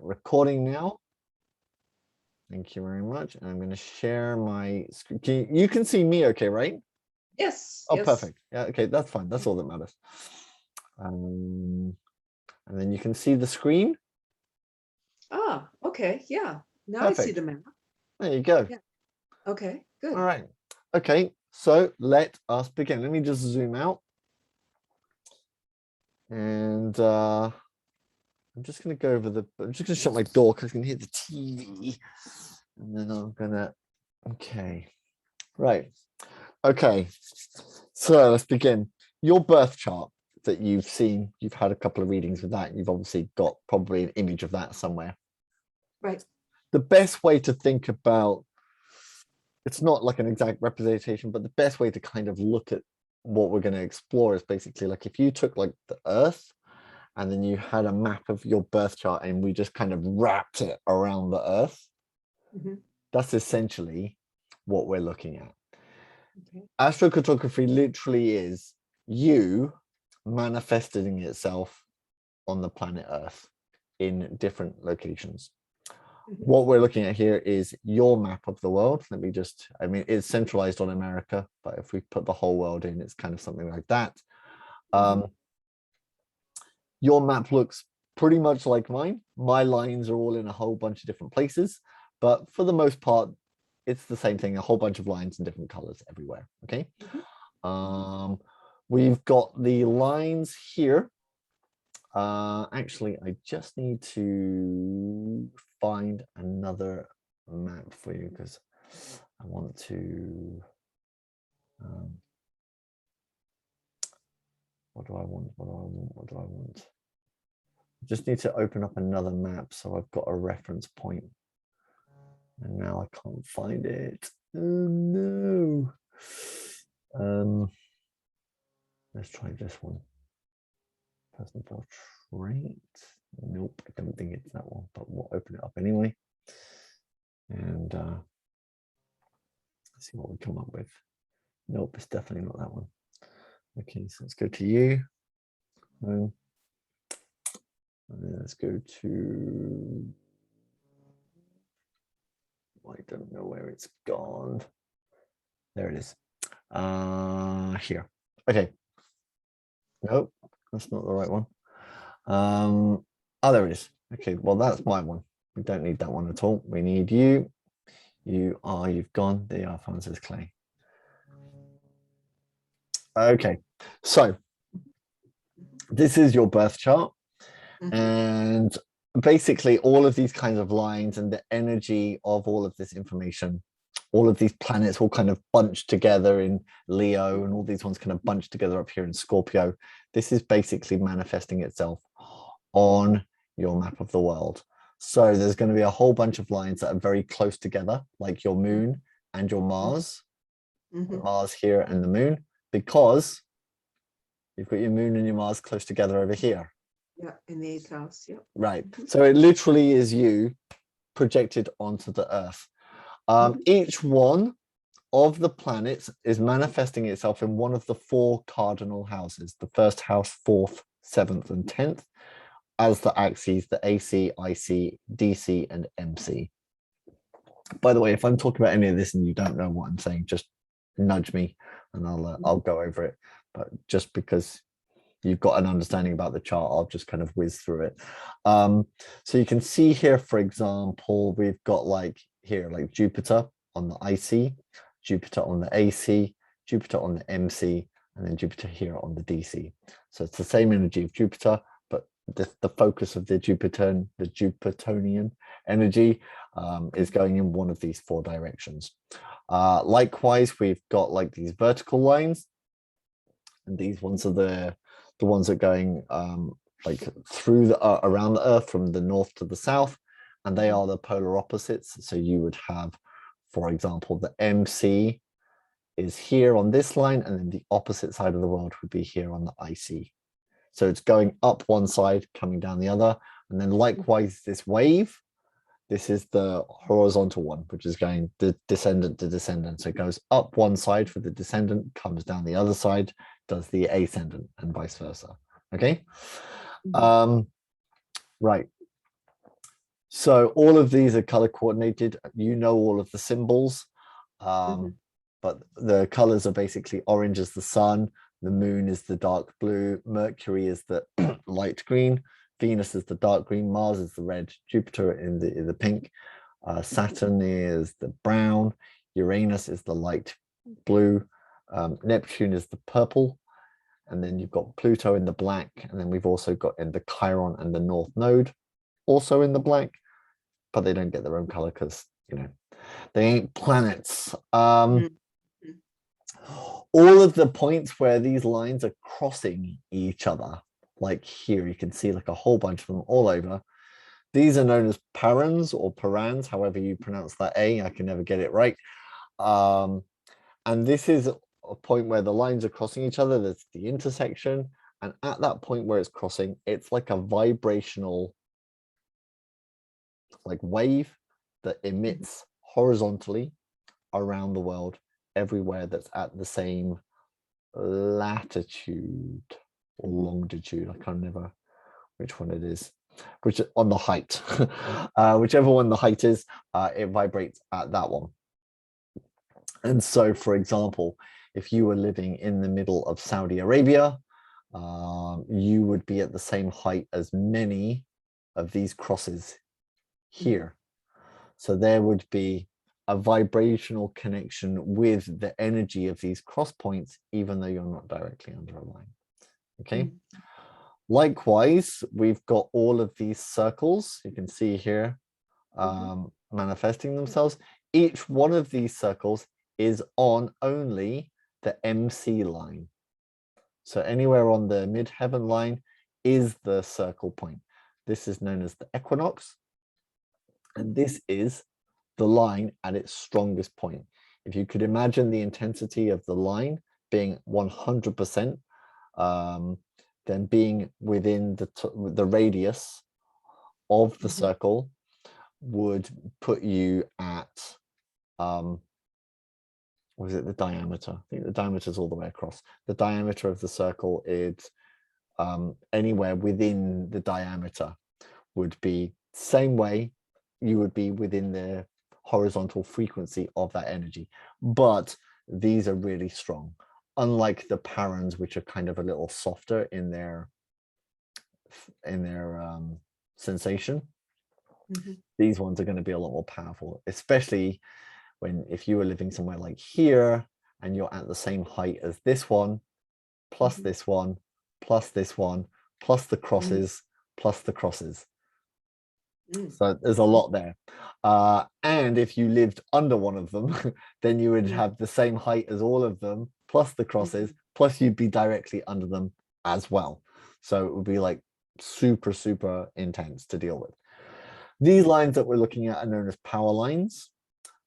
recording now. Thank you very much. And I'm going to share my screen. You can see me okay, right? Yes. Oh, yes. perfect. Yeah, okay, that's fine. That's all that matters. And then you can see the screen. Ah, okay. Yeah. Now Perfect. I see the map. There you go. Yeah. Okay, good. All right. Okay, so let us begin. Let me just zoom out. And I'm just going to go over I'm just going to shut my door because I can hear the TV. And then I'm going to, okay. Right. Okay. So let's begin. Your birth chart that you've seen, you've had a couple of readings with that. You've obviously got probably an image of that somewhere. Right. The best way to think about, it's not like an exact representation, but the best way to kind of look at what we're going to explore is basically like if you took like the Earth and then you had a map of your birth chart and we just kind of wrapped it around the Earth. Mm-hmm. That's essentially what we're looking at. Okay. Astrocartography literally is you manifesting itself on the planet Earth in different locations. Mm-hmm. What we're looking at here is your map of the world. Let me just, I mean, it's centralized on America, but if we put the whole world in, it's kind of something like that. Your map looks pretty much like mine. My lines are all in a whole bunch of different places, but for the most part, it's the same thing, a whole bunch of lines in different colors everywhere, okay? We've got the lines here. Actually, I just need to find another map for you because I want to, what do I want? I just need to open up another map so I've got a reference point. And now I can't find it. Oh no. Let's try this one. Personal portrait. Nope, I don't think it's that one, but we'll open it up anyway. And let's see what we come up with. Nope, it's definitely not that one. Okay, so let's go to you. And then let's go to, I don't know where it's gone. There it is. Here. Okay. Nope, that's not the right one. Oh, there it is. Okay, well, that's my one. We don't need that one at all. We need you. You've gone. The Alphonsus Clay. Okay, so this is your birth chart. And basically all of these kinds of lines and the energy of all of this information, all of these planets all kind of bunched together in Leo and all these ones kind of bunched together up here in Scorpio. This is basically manifesting itself on your map of the world. So there's going to be a whole bunch of lines that are very close together, like your moon and your Mars, Mars here and the moon, because you've got your moon and your Mars close together over here. Yeah, in the 8th house. Yeah. Right. So it literally is you projected onto the Earth. Each one of the planets is manifesting itself in one of the 4 cardinal houses, the first house, 4th, 7th, and 10th, as the axes, the AC, IC, DC, and MC. By the way, if I'm talking about any of this and you don't know what I'm saying, just nudge me and I'll go over it. But just because you've got an understanding about the chart, I'll just kind of whiz through it. So you can see here, for example, we've got like here, like Jupiter on the IC, Jupiter on the AC, Jupiter on the MC, and then Jupiter here on the DC. So it's the same energy of Jupiter, but the focus of the Jupiterian energy is going in one of these 4 directions. Likewise, we've got like these vertical lines, and these ones are the ones that are going like through around the Earth from the north to the south, and they are the polar opposites. So you would have, for example, the MC is here on this line, and then the opposite side of the world would be here on the IC. So it's going up one side, coming down the other, and then likewise this wave, this is the horizontal one, which is going the descendant to descendant. So it goes up one side for the descendant, comes down the other side, does the ascendant, and vice versa. Okay. Right. So all of these are color coordinated. You know all of the symbols, but the colors are basically orange is the sun, the moon is the dark blue, Mercury is the light green, Venus is the dark green, Mars is the red, Jupiter in the pink, Saturn is the brown, Uranus is the light blue, Neptune is the purple, and then you've got Pluto in the black, and then we've also got in the Chiron and the North Node also in the black, but they don't get their own color because, you know, they ain't planets. All of the points where these lines are crossing each other, like here, you can see like a whole bunch of them all over. These are known as parans or parans, however you pronounce that A. I can never get it right. And this is a point where the lines are crossing each other. That's the intersection. And at that point where it's crossing, it's like a vibrational like wave that emits horizontally around the world, everywhere that's at the same latitude or longitude. I can't remember which one it is, which on the height, whichever one the height is, it vibrates at that one. And so, for example, if you were living in the middle of Saudi Arabia, you would be at the same height as many of these crosses here. So there would be a vibrational connection with the energy of these cross points, even though you're not directly under a line. Okay. Likewise, we've got all of these circles you can see here manifesting themselves. Each one of these circles is on only the MC line. So anywhere on the midheaven line is the circle point. This is known as the equinox. And this is the line at its strongest point. If you could imagine the intensity of the line being 100%, then being within the radius of the circle would put you at, was it the diameter? I think the diameter is all the way across. The diameter of the circle is anywhere within the diameter would be same way you would be within the horizontal frequency of that energy. But these are really strong, unlike the parans, which are kind of a little softer in their sensation. These ones are going to be a lot more powerful, especially if you were living somewhere like here and you're at the same height as this one, plus this one, plus this one, plus the crosses, plus the crosses. So there's a lot there. And if you lived under one of them, then you would have the same height as all of them, plus the crosses, plus you'd be directly under them as well. So it would be like super, super intense to deal with. These lines that we're looking at are known as power lines,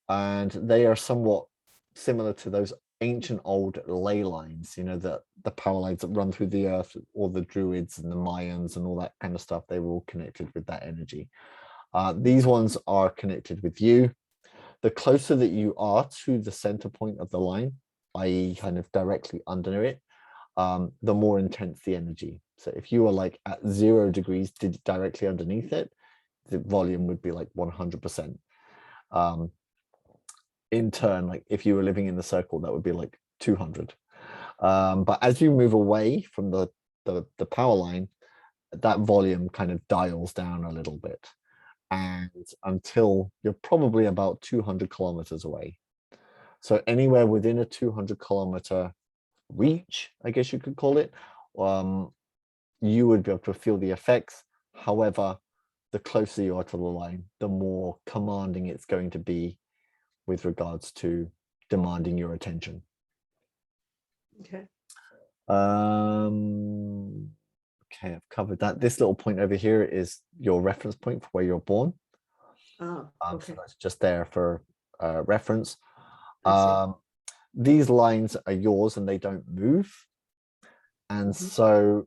and they are somewhat similar to those ancient old ley lines, you know, the power lines that run through the earth, all the Druids and the Mayans and all that kind of stuff. They were all connected with that energy. These ones are connected with you. The closer that you are to the center point of the line, i.e. kind of directly under it, the more intense the energy. So if you were like at 0 degrees directly underneath it, the volume would be like 100%. In turn, like if you were living in the circle, that would be like 200. But as you move away from the power line, that volume kind of dials down a little bit, and until you're probably about 200 kilometers away. So anywhere within a 200 kilometer reach, I guess you could call it, you would be able to feel the effects. However, the closer you are to the line, the more commanding it's going to be with regards to demanding your attention. Okay. Okay, I've covered that. This little point over here is your reference point for where you're born. Oh, okay. So that's just there for reference. I These lines are yours and they don't move. And so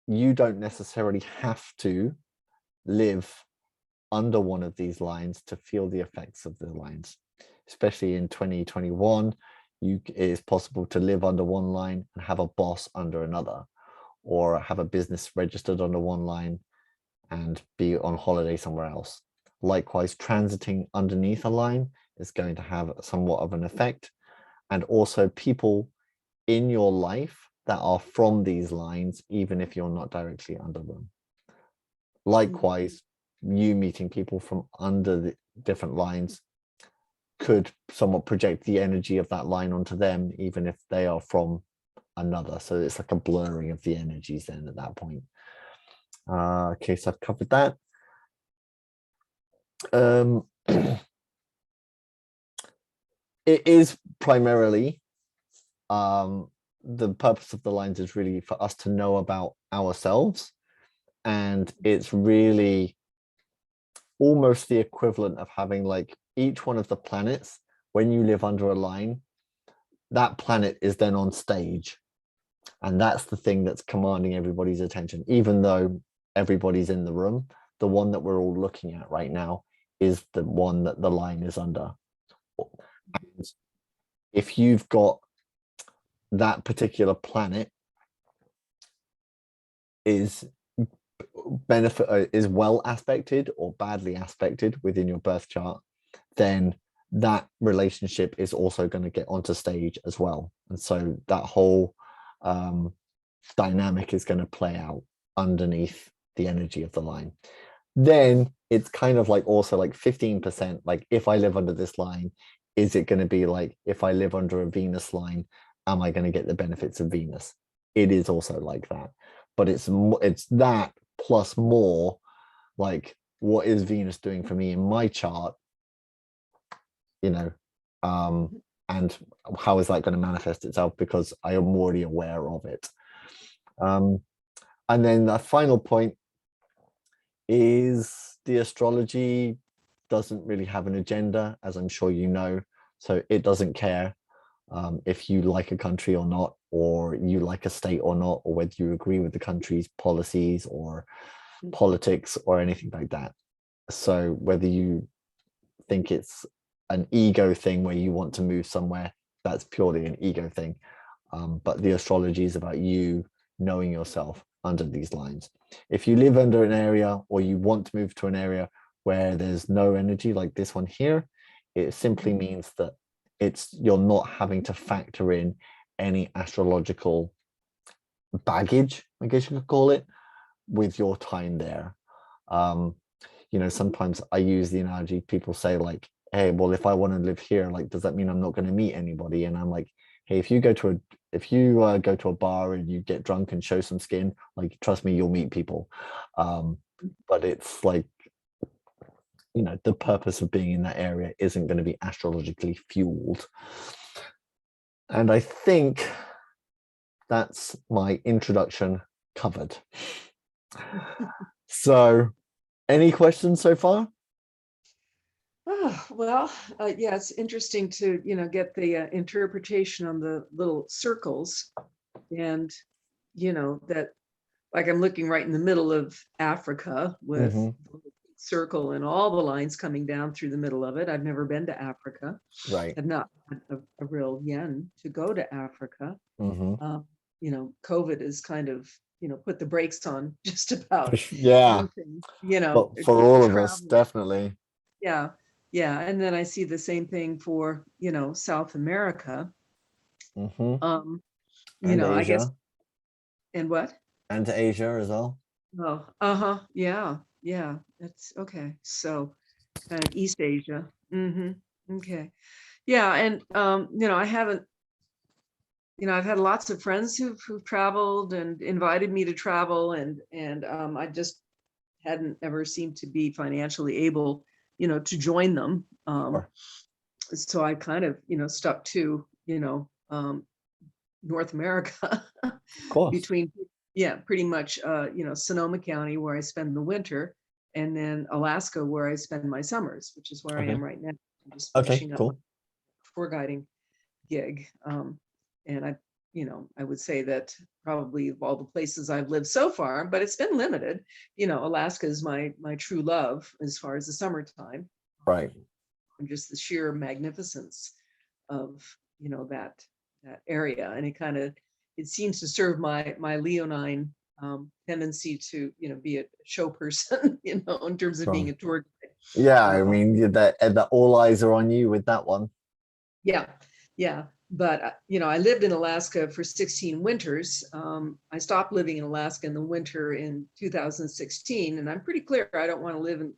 you don't necessarily have to live under one of these lines to feel the effects of the lines. Especially in 2021, it is possible to live under one line and have a boss under another, or have a business registered under one line and be on holiday somewhere else. likewise, transiting underneath a line is going to have somewhat of an effect. And also people in your life that are from these lines, even if you're not directly under them. Likewise, you meeting people from under the different lines could somewhat project the energy of that line onto them, even if they are from another. So it's like a blurring of the energies then at that point. Okay, so I've covered that. It is primarily the purpose of the lines is really for us to know about ourselves, and it's really almost the equivalent of having like each one of the planets. When you live under a line, that planet is then on stage, and that's the thing that's commanding everybody's attention. Even though everybody's in the room, the one that we're all looking at right now is the one that the line is under. And if you've got that particular planet is well aspected or badly aspected within your birth chart, then that relationship is also going to get onto stage as well. And so that whole dynamic is going to play out underneath the energy of the line. Then it's kind of like also like 15%, like if I live under this line, is it going to be like if I live under a Venus line, am I going to get the benefits of Venus? It is also like that, but it's that plus more like what is Venus doing for me in my chart, you know, and how is that going to manifest itself, because I am already aware of it. And then the final point is the astrology doesn't really have an agenda, as I'm sure you know, so it doesn't care if you like a country or not, or you like a state or not, or whether you agree with the country's policies or politics or anything like that. So whether you think it's an ego thing where you want to move somewhere, that's purely an ego thing. But the astrology is about you knowing yourself under these lines. If you live under an area, or you want to move to an area where there's no energy like this one here, it simply means that you're not having to factor in any astrological baggage, I guess you could call it, with your time there. You know, sometimes I use the analogy, people say like, hey, well, if I want to live here, like, does that mean I'm not going to meet anybody? And I'm like, hey, if you go to a bar and you get drunk and show some skin, like, trust me, you'll meet people. But it's like, you know, the purpose of being in that area isn't going to be astrologically fueled. And I think that's my introduction covered. So, any questions so far? Oh, well, yeah, it's interesting to, get the interpretation on the little circles, and, that, like, I'm looking right in the middle of Africa with the circle and all the lines coming down through the middle of it. I've never been to Africa. Right. I've not had a real yen to go to Africa. COVID is kind of, put the brakes on just about Yeah. anything, But for all of us, traveling. definitely. Yeah. Yeah. And then I see the same thing for, South America. And I guess, Asia. and what? And to Asia as well. Oh, yeah. Yeah. That's okay. So kind of East Asia. Okay. Yeah. And, I haven't, I've had lots of friends who've traveled and invited me to travel, and I just hadn't ever seemed to be financially able, to join them. So I kind of, stuck to, North America Of course. between, pretty much, Sonoma County, where I spend the winter, and then Alaska, where I spend my summers, which is where I am right now. I'm just finishing up a tour guiding gig. And I would say that probably of all the places I've lived so far, but it's been limited. Alaska is my true love as far as the summertime. Right. And just the sheer magnificence of, that area. And it seems to serve my leonine tendency to, be a show person, in terms of being a tour guide. Yeah, I Uh, mean that all eyes are on you with that one. yeah, yeah. But I lived in Alaska for 16 winters. I stopped living in Alaska in the winter in 2016, and I'm pretty clear I don't want to live in,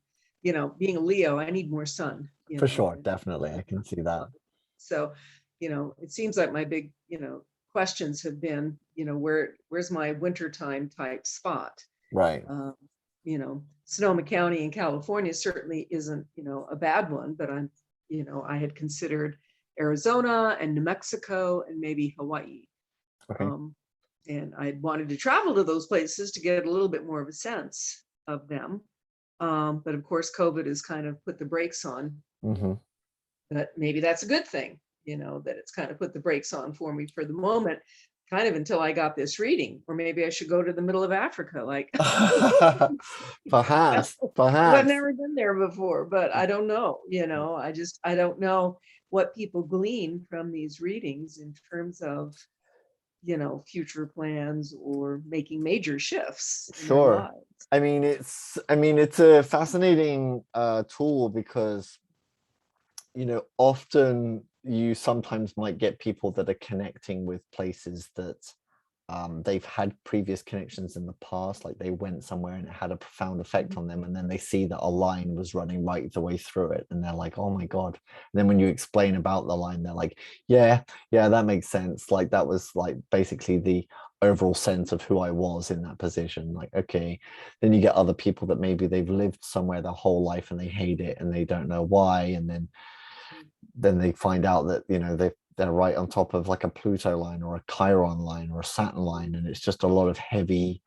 being a Leo, I need more sun. For sure, definitely. I can see that. So, it seems like my big, questions have been, where's my wintertime type spot? Right. Um, Sonoma County in California certainly isn't, a bad one, but I had considered Arizona and New Mexico and maybe Hawaii. Okay. Um, and I had wanted to travel to those places to get a little bit more of a sense of them. But of course, COVID has kind of put the brakes on. Hmm. But maybe that's a good thing, that it's kind of put the brakes on for me for the moment, kind of until I got this reading. Or maybe I should go to the middle of Africa, like Perhaps, because I've perhaps. never been there before, but I don't know, I don't know what people glean from these readings in terms of, future plans or making major shifts in their Sure. lives. I mean it's a fascinating tool because often you sometimes might get people that are connecting with places that they've had previous connections in the past, like they went somewhere and it had a profound effect on them, and then they see that a line was running right the way through it, and they're like, oh my God. And then when you explain about the line, they're like, yeah, yeah, that makes sense. Like that was like basically the overall sense of who I was in that position. Like, okay. Then you get other people that maybe they've lived somewhere their whole life and they hate it and they don't know why, and then they find out that they're right on top of like a Pluto line or a Chiron line or a Saturn line, and it's just a lot of heavy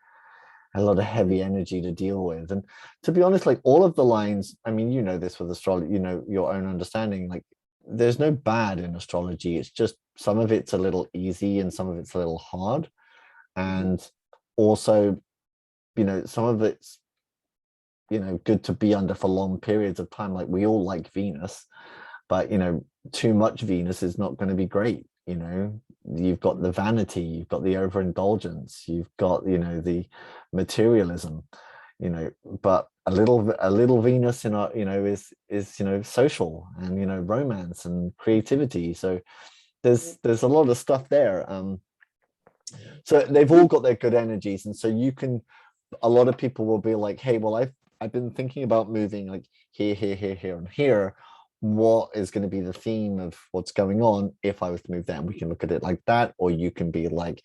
energy to deal with. And to be honest, like all of the lines, I mean, this with astrology, your own understanding, like there's no bad in astrology. It's just some of it's a little easy and some of it's a little hard. Mhm. And also, some of it's good to be under for long periods of time. Like we all like Venus, but too much Venus is not going to be great. You've got the vanity, you've got the overindulgence, you've got the materialism, but a little Venus in our is social and romance and creativity. So there's a lot of stuff there. So they've all got their good energies, and so a lot of people will be like, hey, well, I've been thinking about moving like here, here, here, here, and here. What is going to be the theme of what's going on if I was to move there? And we can look at it like that, or you can be like,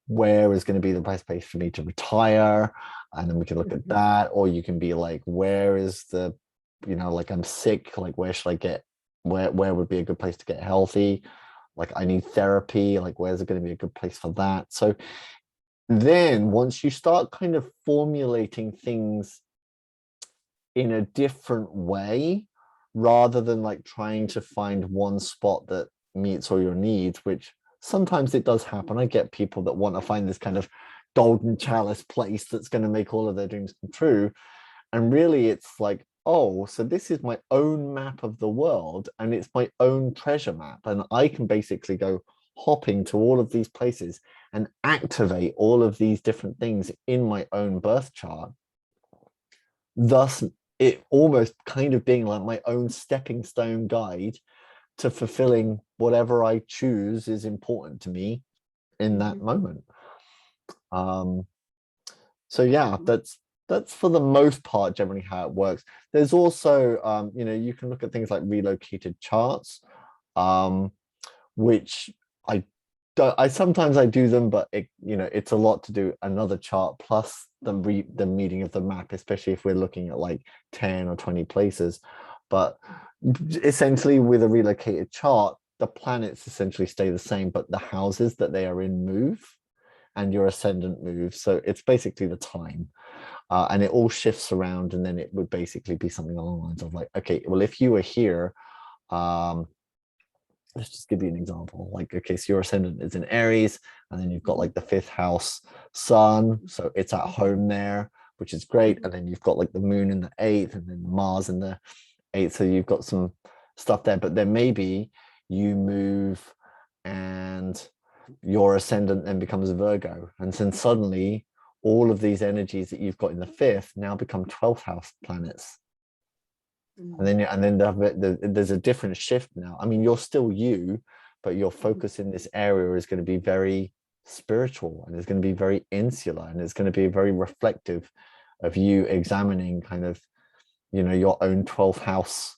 where is going to be the best place for me to retire? And then we can look at Mhm. that, or you can be like, where is like I'm sick, like where should I get where would be a good place to get healthy? Like I need therapy, like where's it going to be a good place for that? So then once you start kind of formulating things in a different way, rather than like trying to find one spot that meets all your needs, which sometimes it does happen. I get people that want to find this kind of golden chalice place that's going to make all of their dreams come true. And really it's like, oh, so this is my own map of the world and it's my own treasure map. And I can basically go hopping to all of these places and activate all of these different things in my own birth chart, thus it almost kind of being like my own stepping stone guide to fulfilling whatever I choose is important to me in that Mhm. moment. um so yeah, that's for the most part generally how it works. There's also you can look at things like relocated charts, um which I don't, I sometimes I do them, but it's a lot to do another chart plus the meeting of the map, especially if we're looking at like 10 or 20 places. But essentially with a relocated chart, the planets essentially stay the same, but the houses that they are in move and your ascendant moves. So it's basically the time. And it all shifts around, and then it would basically be something along the lines of like, okay, well, if you were here, um, let's just give you an example. Like, okay, so your ascendant is in Aries, and then you've got Mhm. like the fifth house sun, so it's at Mhm. home there, which is great. Mhm. And then you've got like the moon in the eighth, and then Mars in the eighth. So you've got some stuff there. But then maybe you move, and your ascendant then becomes Virgo, and then suddenly all of these energies that you've got in the fifth now become 12th house planets. Mm, there's a different shift now. I mean, you're still you, but your focus in this area is going to be very spiritual, and it's going to be very insular, and it's going to be very reflective of you examining kind of, you know, your own 12th house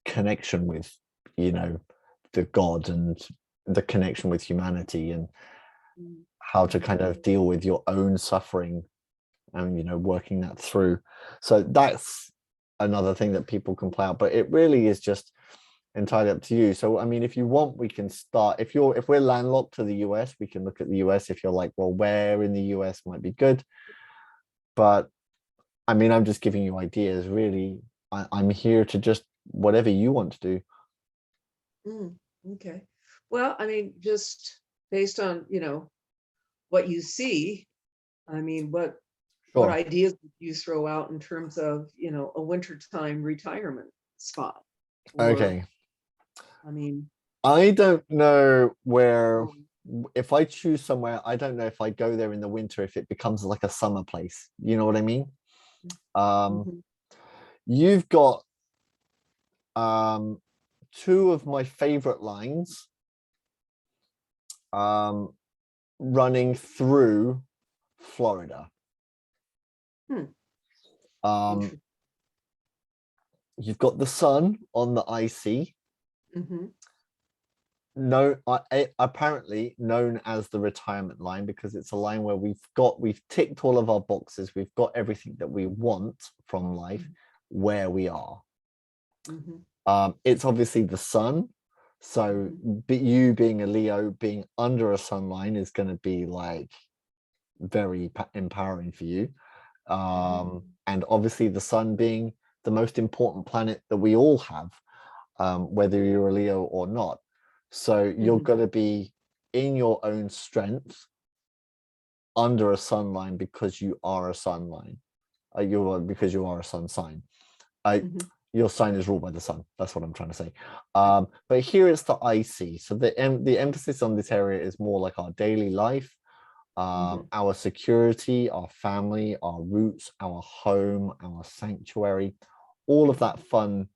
connection with, you know, the God and the connection with humanity, and mm, how to mm, kind of deal with your own suffering, and, you know, working that through. So that's another thing that people can play out, but it really is just entirely up to you. So I mean, if you want, we can start, if we're landlocked to the US, we can look at the US. If you're like, well, where in the US might be good? But I mean, I'm just giving you ideas, really. I'm here to just whatever you want to do. mm. Okay. Well, I mean, just based on, what you see, I mean, what Sure. ideas would you throw out in terms of, a wintertime retirement spot? Or, Okay. I mean, I don't know where, um, if I choose somewhere, I don't know if I go there in the winter, if it becomes like a summer place. You know what I mean? Um, mhm, you've got um, two of my favorite lines um, running through Florida. hmm, Um, interesting. you've got the sun on the IC, Hmm. no, apparently known as the retirement line, because it's a line where we've ticked all of our boxes, we've got everything that we want from life where we are. Hmm. It's obviously the sun, so Hmm. you being a Leo, being under a sun line is going to be like very empowering for you. Hmm. And obviously the sun being the most important planet that we all have, whether you're a Leo or not. So you're Hmm. going to be in your own strength under a sun line, because you are a sun line. Because you are a sun sign. Hmm. Your sign is ruled by the sun. That's what I'm trying to say. But here it's the IC. So the emphasis on this area is more like our daily life, Hmm. our security, our family, our roots, our home, our sanctuary, all of that fun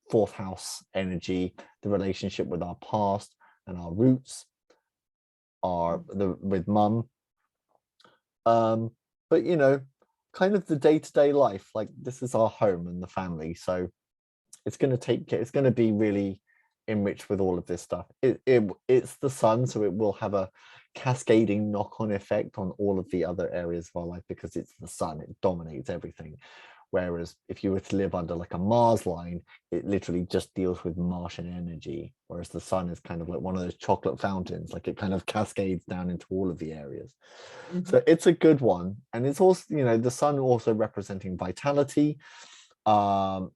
fourth house energy, the relationship with our past and our roots, with mum. Um, but you know, kind of the day-to-day life, like this is our home and the family. So it's going to be really enriched with all of this stuff. It's the sun, so it will have a cascading knock-on effect on all of the other areas of our life, because it's the sun, it dominates everything. Whereas if you were to live under like a Mars line, it literally just deals with Martian energy, whereas the sun is kind of like one of those chocolate fountains, like it kind of cascades down into all of the areas. Hmm. So it's a good one. And it's also, you know, the sun also representing vitality, um,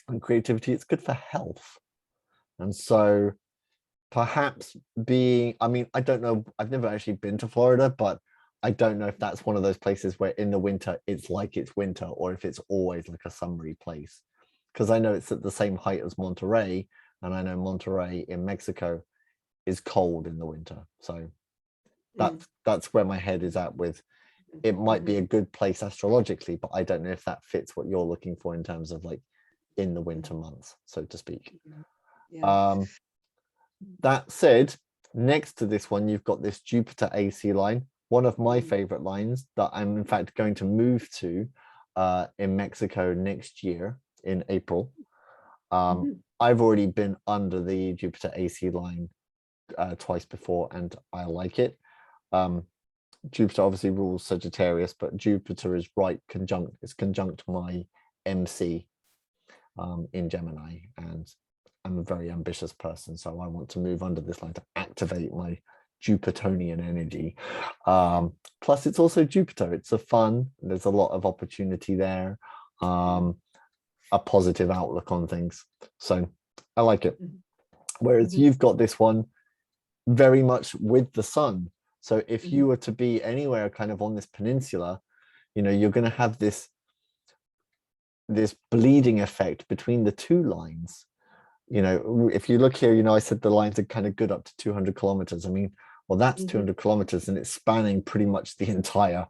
and creativity. It's good for health. And so perhaps I mean, I don't know, I've never actually been to Florida, but I don't know if that's one of those places where in the winter it's like it's winter, or if it's always like a summery place. Because I know it's at the same height as Monterey, and I know Monterey in Mexico is cold in the winter. So that's where my head is at with, it might be Hmm. a good place astrologically, but I don't know if that fits what you're looking for in terms of like in the winter months, so to speak. Yeah. Um, that said, next to this one, you've got this Jupiter AC line, one of my Mhm. favorite lines that I'm in fact going to move to in Mexico next year in April. Mhm. I've already been under the Jupiter AC line twice before, and I like it. Um, Jupiter obviously rules Sagittarius, but Jupiter is it's conjunct my MC in Gemini, and I'm a very ambitious person, so I want to move under this line to activate my Jupiterian energy. Plus, it's also Jupiter. It's a fun. There's a lot of opportunity there, Mhm. a positive outlook on things. So I like it. Mhm. Whereas Mhm. you've got this one very much with the sun. So if you Mhm. were to be anywhere kind of on this peninsula, you know, you're going to have this bleeding effect between the two lines. You know, if you look here, you know, I said the lines are kind of good up to 200 kilometers. I mean, well, that's Mhm. 200 kilometers, and it's spanning pretty much the entire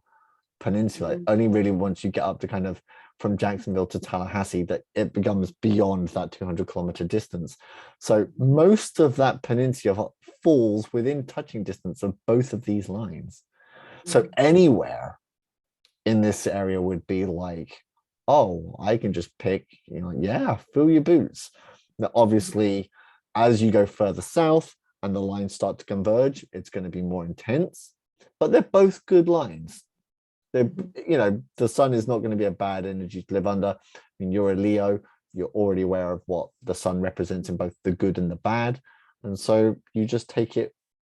peninsula. Mhm. Only really once you get up to kind of from Jacksonville to Tallahassee that it becomes beyond that 200-kilometer distance. So most of that peninsula falls within touching distance of both of these lines. So anywhere in this area would be like, oh, I can just pick, yeah, fill your boots. Now, obviously, as you go further south and the lines start to converge, it's going to be more intense, but they're both good lines. They're, the sun is not going to be a bad energy to live under. I mean, you're a Leo, you're already aware of what the sun represents in both the good and the bad. And so you just take it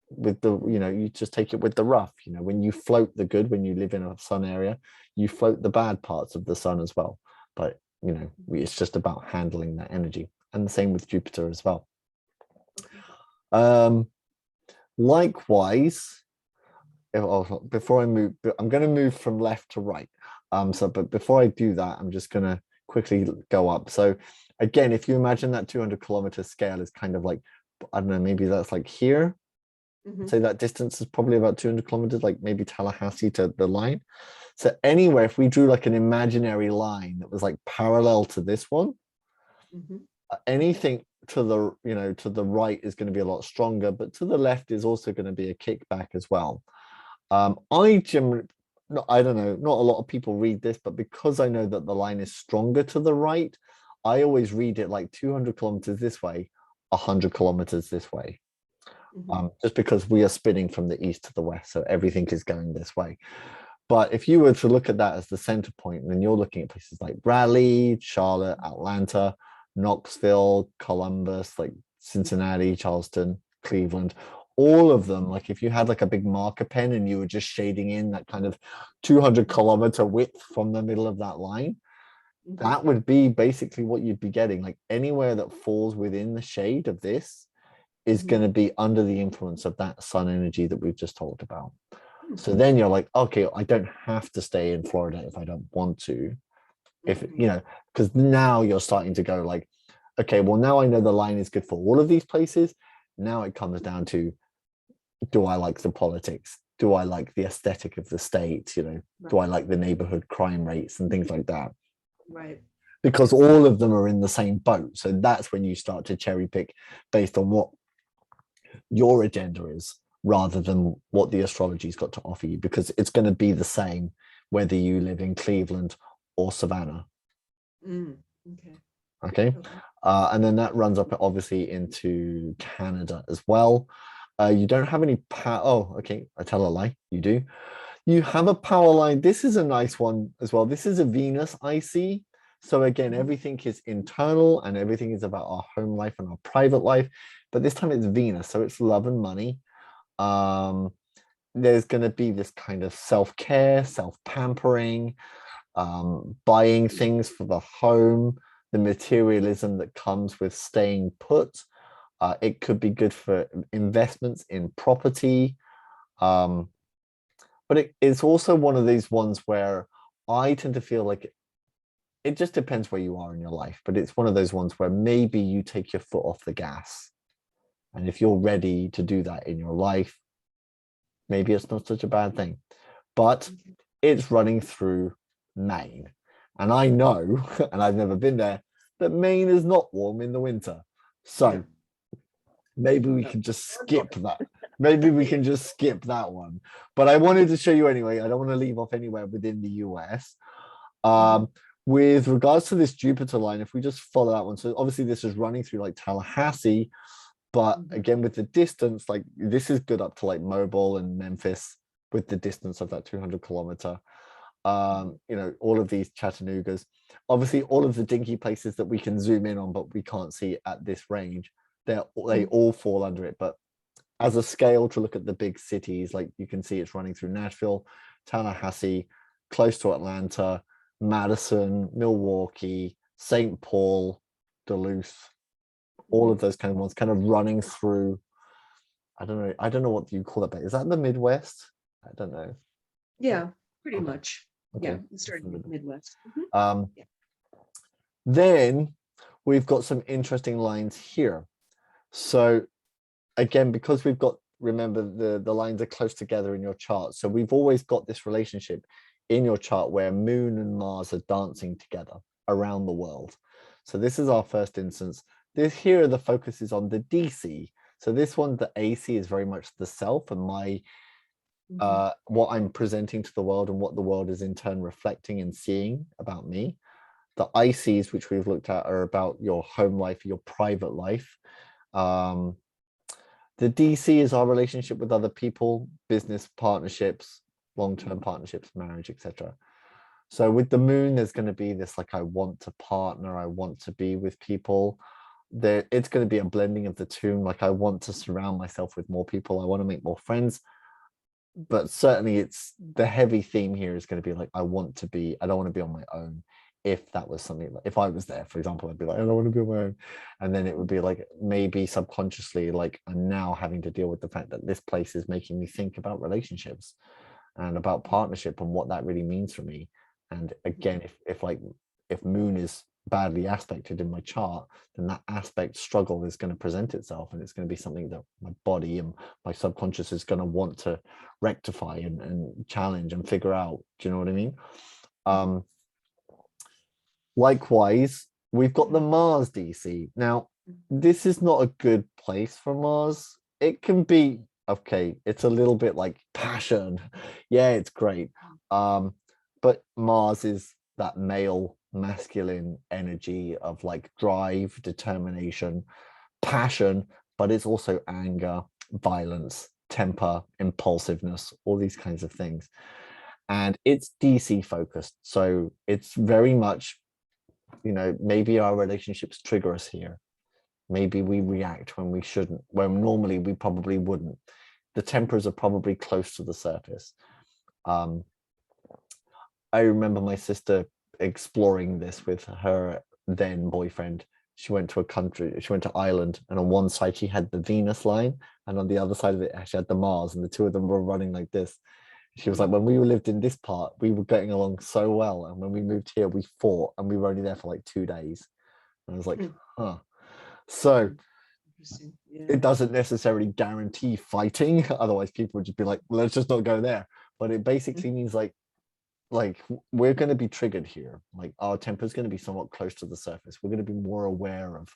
with the, you just take it with the rough. When you float the good, when you live in a sun area, you float the bad parts of the sun as well. But, it's just about handling that energy. And the same with Jupiter as well. Likewise, before I move, I'm going to move from left to right. But before I do that, I'm just going to quickly go up. So again, if you imagine that 200-kilometer scale is kind of like, I don't know, maybe that's like here. So that distance is probably about 200 kilometers, like maybe Tallahassee to the line. So anywhere, if we drew like an imaginary line that was like parallel to this one, anything to the, to the right is going to be a lot stronger, but to the left is also going to be a kickback as well. I generally, I don't know, not a lot of people read this, but because I know that the line is stronger to the right, I always read it like 200 kilometers this way, 100 kilometers this way. Just because we are spinning from the east to the west, so everything is going this way. But if you were to look at that as the center point, then you're looking at places like Raleigh, Charlotte, Atlanta, Knoxville, Columbus, like Cincinnati, Charleston, Cleveland, all of them. Like if you had like a big marker pen and you were just shading in that kind of 200-kilometer width from the middle of that line, that would be basically what you'd be getting. Like anywhere that falls within the shade of this is going to be under the influence of that sun energy that we've just talked about. So then you're like, okay, I don't have to stay in Florida if I don't want to. If, because now you're starting to go like, okay, well, now I know the line is good for all of these places. Now it comes down to, do I like the politics? Do I like the aesthetic of the state? Do I like the neighborhood crime rates and things like that? Right. Because all of them are in the same boat. So that's when you start to cherry pick based on what your agenda is, rather than what the astrology's got to offer you, because it's going to be the same whether you live in Cleveland or Savannah. Okay. And then that runs up obviously into Canada as well. You don't have any power. Oh, okay, I tell a lie, you do. You have a power line. This is a nice one as well. This is a Venus IC. So again, everything is internal and everything is about our home life and our private life. But this time it's Venus, so it's love and money. There's going to be this kind of self-care, self-pampering, buying things for the home, the materialism that comes with staying put. It could be good for investments in property. But it's also one of these ones where I tend to feel like it just depends where you are in your life, but it's one of those ones where maybe you take your foot off the gas. And if you're ready to do that in your life, maybe it's not such a bad thing. But it's running through Maine. And I know, and I've never been there, that Maine is not warm in the winter. So maybe we can just skip that. Maybe we can just skip that one. But I wanted to show you anyway. I don't want to leave off anywhere within the US. With regards to this Jupiter line, if we just follow that one, so obviously this is running through like Tallahassee, but again, with the distance, like this is good up to like Mobile and Memphis with the distance of that 200-kilometer. All of these Chattanoogas, obviously all of the dinky places that we can zoom in on, but we can't see at this range, they all fall under it. But as a scale to look at the big cities, like you can see it's running through Nashville, Tallahassee, close to Atlanta, Madison, Milwaukee, St. Paul, Duluth, all of those kind of ones kind of running through. I don't know what you call that, but is that the Midwest? I don't know. Yeah, pretty much. Okay. Yeah, it's starting with the Midwest. Then we've got some interesting lines here. So again, because we've got, remember the lines are close together in your chart. So we've always got this relationship. in your chart where Moon and Mars are dancing together around the world. So this is our first instance. This here, the focus is on the DC. So this one, the AC, is very much the self and my what I'm presenting to the world and what the world is in turn reflecting and seeing about me. The ICs, which we've looked at, are about your home life, your private life. The DC is our relationship with other people, business partnerships, long-term partnerships, marriage, etc. So with the Moon, there's going to be this like, I want to partner, I want to be with people. It's going to be a blending of the two. Like, I want to surround myself with more people. I want to make more friends. But certainly it's the heavy theme here is going to be like, I don't want to be on my own. If that was something, like, if I was there, for example, I'd be like, I don't want to be on my own. And then it would be like, maybe subconsciously, like, I'm now having to deal with the fact that this place is making me think about relationships and about partnership and what that really means for me. And again, if Moon is badly aspected in my chart, then that aspect struggle is going to present itself, and it's going to be something that my body and my subconscious is going to want to rectify and challenge and figure out. Do you know what I mean? Likewise, we've got the Mars DC. Now, this is not a good place for Mars. It can be, okay, it's a little bit like passion. Yeah, it's great. But Mars is that male, masculine energy of like drive, determination, passion, but it's also anger, violence, temper, impulsiveness, all these kinds of things. And it's DC focused. So it's very much, maybe our relationships trigger us here. Maybe we react when we shouldn't, when normally we probably wouldn't. The tempers are probably close to the surface. I remember my sister exploring this with her then boyfriend. She went to Ireland, and on one side she had the Venus line, and on the other side of it she had the Mars, and the two of them were running like this. She was like, when we lived in this part, we were getting along so well, and when we moved here, we fought, and we were only there for like 2 days. And I was like, huh. So it doesn't necessarily guarantee fighting. Otherwise, people would just be like, let's just not go there. But it basically means like we're going to be triggered here. Like, our temper is going to be somewhat close to the surface. We're going to be more aware of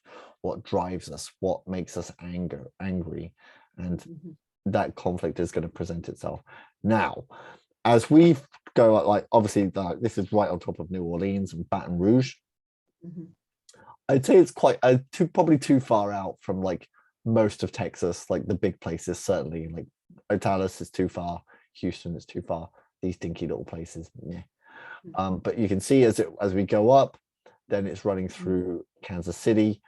what drives us, what makes us angry, and that conflict is going to present itself. Now, as we go, like, obviously this is right on top of New Orleans and Baton Rouge. I'd say it's quite probably too far out from like most of Texas, like the big places. Certainly, like Dallas is too far, Houston is too far. These dinky little places, yeah. But you can see as we go up, then it's running through Kansas City.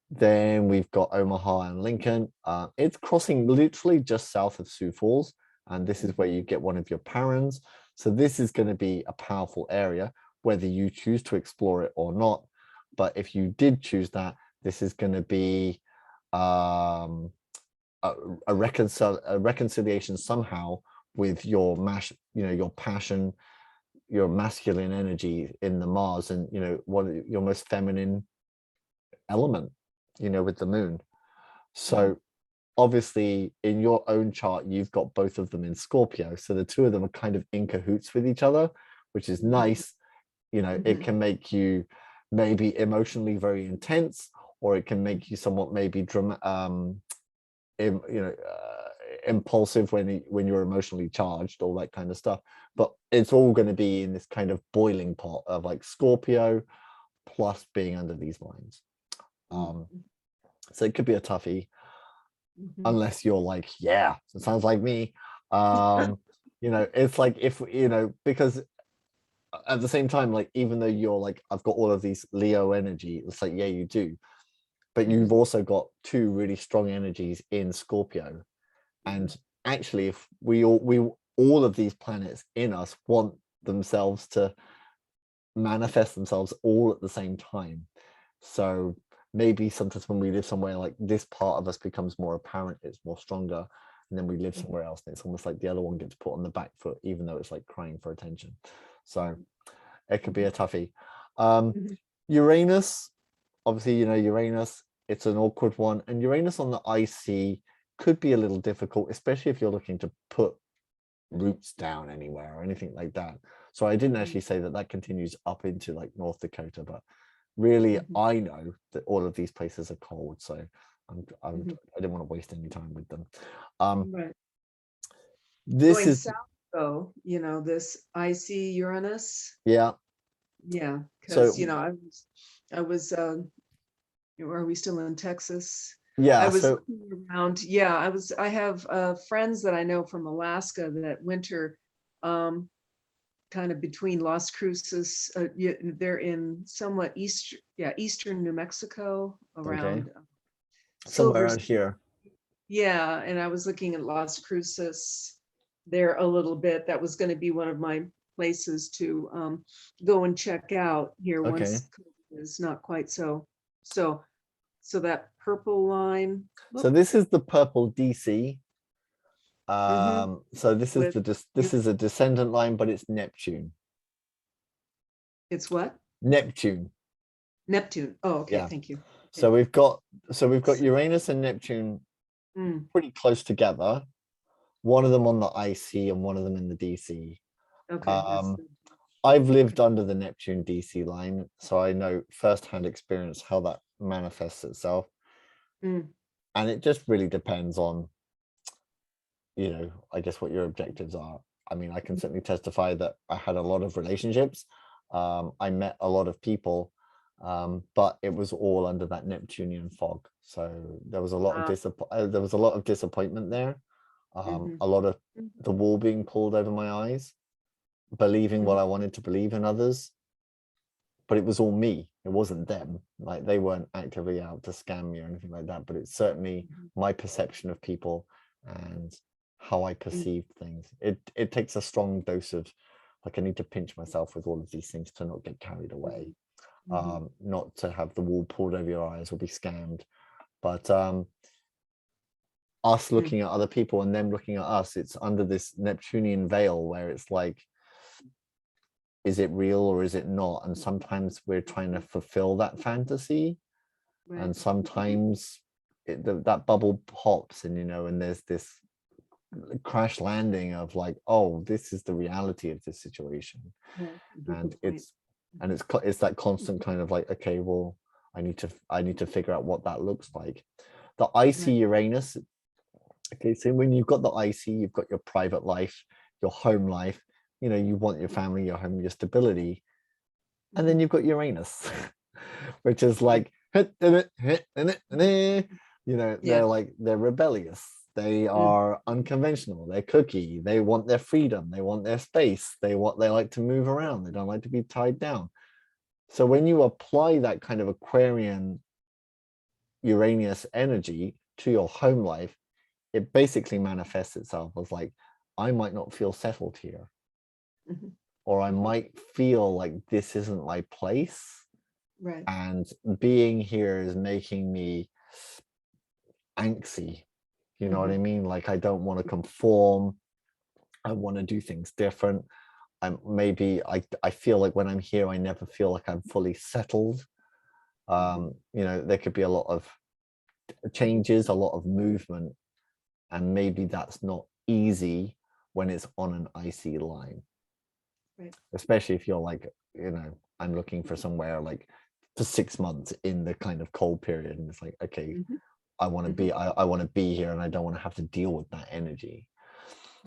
Then we've got Omaha and Lincoln. It's crossing literally just south of Sioux Falls, and this is where you get one of your parents. So this is going to be a powerful area, whether you choose to explore it or not. But if you did choose that, this is going to be a reconciliation somehow with your your passion, your masculine energy in the Mars, and what your most feminine element, with the Moon. So obviously in your own chart, you've got both of them in Scorpio. So the two of them are kind of in cahoots with each other, which is nice. It can make you maybe emotionally very intense, or it can make you somewhat maybe impulsive when you're emotionally charged, all that kind of stuff. But it's all going to be in this kind of boiling pot of like Scorpio plus being under these lines. So it could be a toughie, unless you're like, yeah, it sounds like me. It's like, if because at the same time, like, even though you're like, I've got all of these Leo energy, it's like, yeah, you do, but you've also got two really strong energies in Scorpio. And actually, if we all of these planets in us want themselves to manifest themselves all at the same time. So maybe sometimes when we live somewhere, like, this part of us becomes more apparent, it's more stronger, and then we live somewhere else and it's almost like the other one gets put on the back foot, even though it's like crying for attention. So it could be a toughie. Uranus, obviously, Uranus, it's an awkward one, and Uranus on the IC could be a little difficult, especially if you're looking to put roots down anywhere or anything like that. So I didn't Mhm. actually say that that continues up into like North Dakota, but really Mhm. I know that all of these places are cold, so I Mhm. didn't want to waste any time with them. Um, Right. this Going is, south, though, this icy Uranus. yeah. Yeah, because So I was are we still in Texas? I yeah, was so looking around. Yeah, I have friends that I know from Alaska that winter um kind of between Las Cruces. They're in somewhat eastern New Mexico okay, around somewhere Silver around City. here. Yeah, and I was looking at Las Cruces there a little bit. That was going to be one of my places to go and check out here Okay, once COVID is not quite so so that purple line. so Whoop, this is the purple DC. mhm, So this is with the this is a descendant line, but it's Neptune. it's what? Neptune. Neptune. Oh, okay, Yeah. thank you. So Okay. we've got Uranus and Neptune Mm, pretty close together. One of them on the IC and one of them in the DC. okay, that's Um, the I've lived under the Neptune DC line, so I know firsthand experience how that manifests itself. mm, And it just really depends on, I guess what your objectives are. I mean, I can certainly testify that I had a lot of relationships. I met a lot of people, but it was all under that Neptunian fog. So there was a lot of uh, disappointment there. mhm, A lot of mhm, the wool being pulled over my eyes, believing what mhm, I wanted to believe in others, but it was all me. It wasn't them. Like they weren't actively out to scam me or anything like that. But it's certainly mhm, my perception of people and how I mhm, perceive things. It takes a strong dose of like I need to pinch myself with all of these things to not get carried away, mhm, mhm, not to have the wool pulled over your eyes or be scammed. But us mm, looking at other people and them looking at us, it's under this Neptunian veil where it's like, is it real or is it not? And sometimes we're trying to fulfill that fantasy, right. and sometimes that bubble pops, and there's this crash landing of like, oh, this is the reality of this situation. Yeah, And disappoint. it's that constant kind of like, okay, well, I need to figure out what that looks like. The icy Right. Uranus. Okay, so when you've got the IC, you've got your private life, your home life, you want your family, your home, your stability. And then Mhm, you've got Uranus, which is right. like, Yeah. they're rebellious. They Mm, are unconventional. They're cookie. They want their freedom. They want their space. They like to move around. They don't like to be tied down. So when you apply that kind of Aquarian Uranus energy to your home life, it basically manifests itself as like, I might not feel settled here, mhm, or I mhm, might feel like this isn't my place. right. And being here is making me angsty. You know what I Mhm, mean? Like, I don't want to conform. I want to do things different. I feel like when I'm here, I never feel like I'm fully settled. mhm, There could be a lot of changes, a lot of movement, and maybe that's not easy when it's on an icy line, right. especially if you're like, I'm looking for somewhere like for 6 months in the kind of cold period, and it's like, okay, Mhm, I want to mhm, be I want to be here, and I don't want to have to deal with that energy.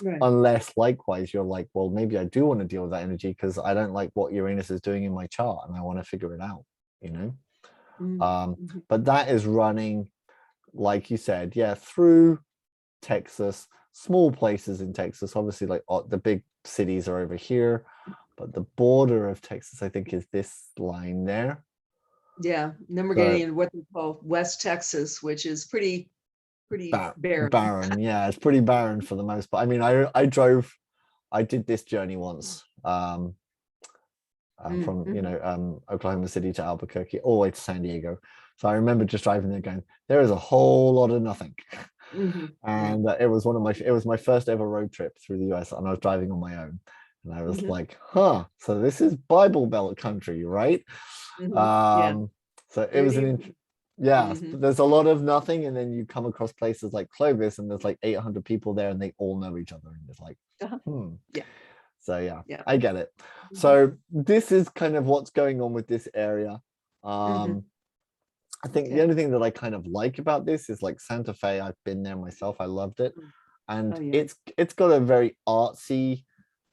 right. Unless likewise you're like, well, maybe I do want to deal with that energy because I don't like what Uranus is doing in my chart and I want to figure it out, you know. Mm, Um, mhm, but that is running, like you said, yeah, through Texas, small places in Texas. Obviously, like the big cities are over here, but the border of Texas, I think, is this line there. yeah, and then we're So getting into what they call West Texas, which is pretty barren. barren, yeah, it's pretty barren for the most part. I mean, I did this journey once, Mm, from mhm, Oklahoma City to Albuquerque, all the way to San Diego. So I remember just driving there, going, there is a whole lot of nothing. mhm, mm, And it was my first ever road trip through the US, and I was driving on my own, and I was mhm, like, huh, so this is Bible Belt country, right? mhm, yeah, um so it was pretty. Yeah, Mhm. there's a lot of nothing, and then you come across places like Clovis, and there's like 800 people there, and they all know each other, and it's like, Uh-huh. hmm. Yeah, So yeah, yeah. I get it. Mhm. So this is kind of what's going on with this area. Mhm. I think the Okay. only thing that I kind of like about this is like Santa Fe. I've been there myself. I loved it, Mm. and Oh, yeah. it's got a very artsy, Mhm.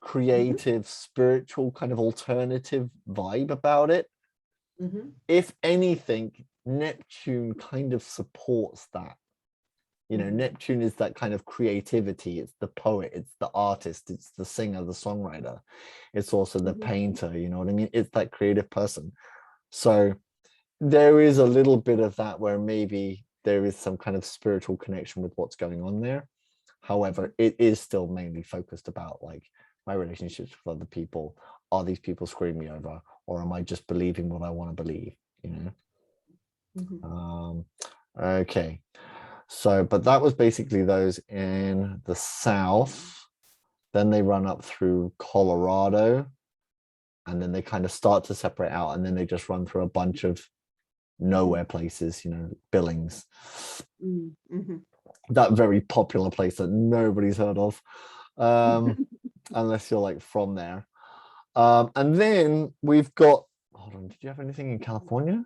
creative, spiritual kind of alternative vibe about it. Mhm. If anything, Neptune kind of supports that. You know, Mhm. Neptune is that kind of creativity. It's the poet, it's the artist, it's the singer, the songwriter. It's also the Mhm. painter, you know what I mean? It's that creative person. So there is a little bit of that where maybe there is some kind of spiritual connection with what's going on there. Mhm. However, it is still mainly focused about like my relationships with other people. Are these people screwing me over, or am I just believing what I want to believe? You know. Mhm. Okay. So, but that was basically those in the south. Then they run up through Colorado, and then they kind of start to separate out, and then they just run through a bunch of Mhm. nowhere places, you know, Billings, Mm. Mhm. that very popular place that nobody's heard of, unless you're like from there. And then we've got, hold on, did you have anything in California?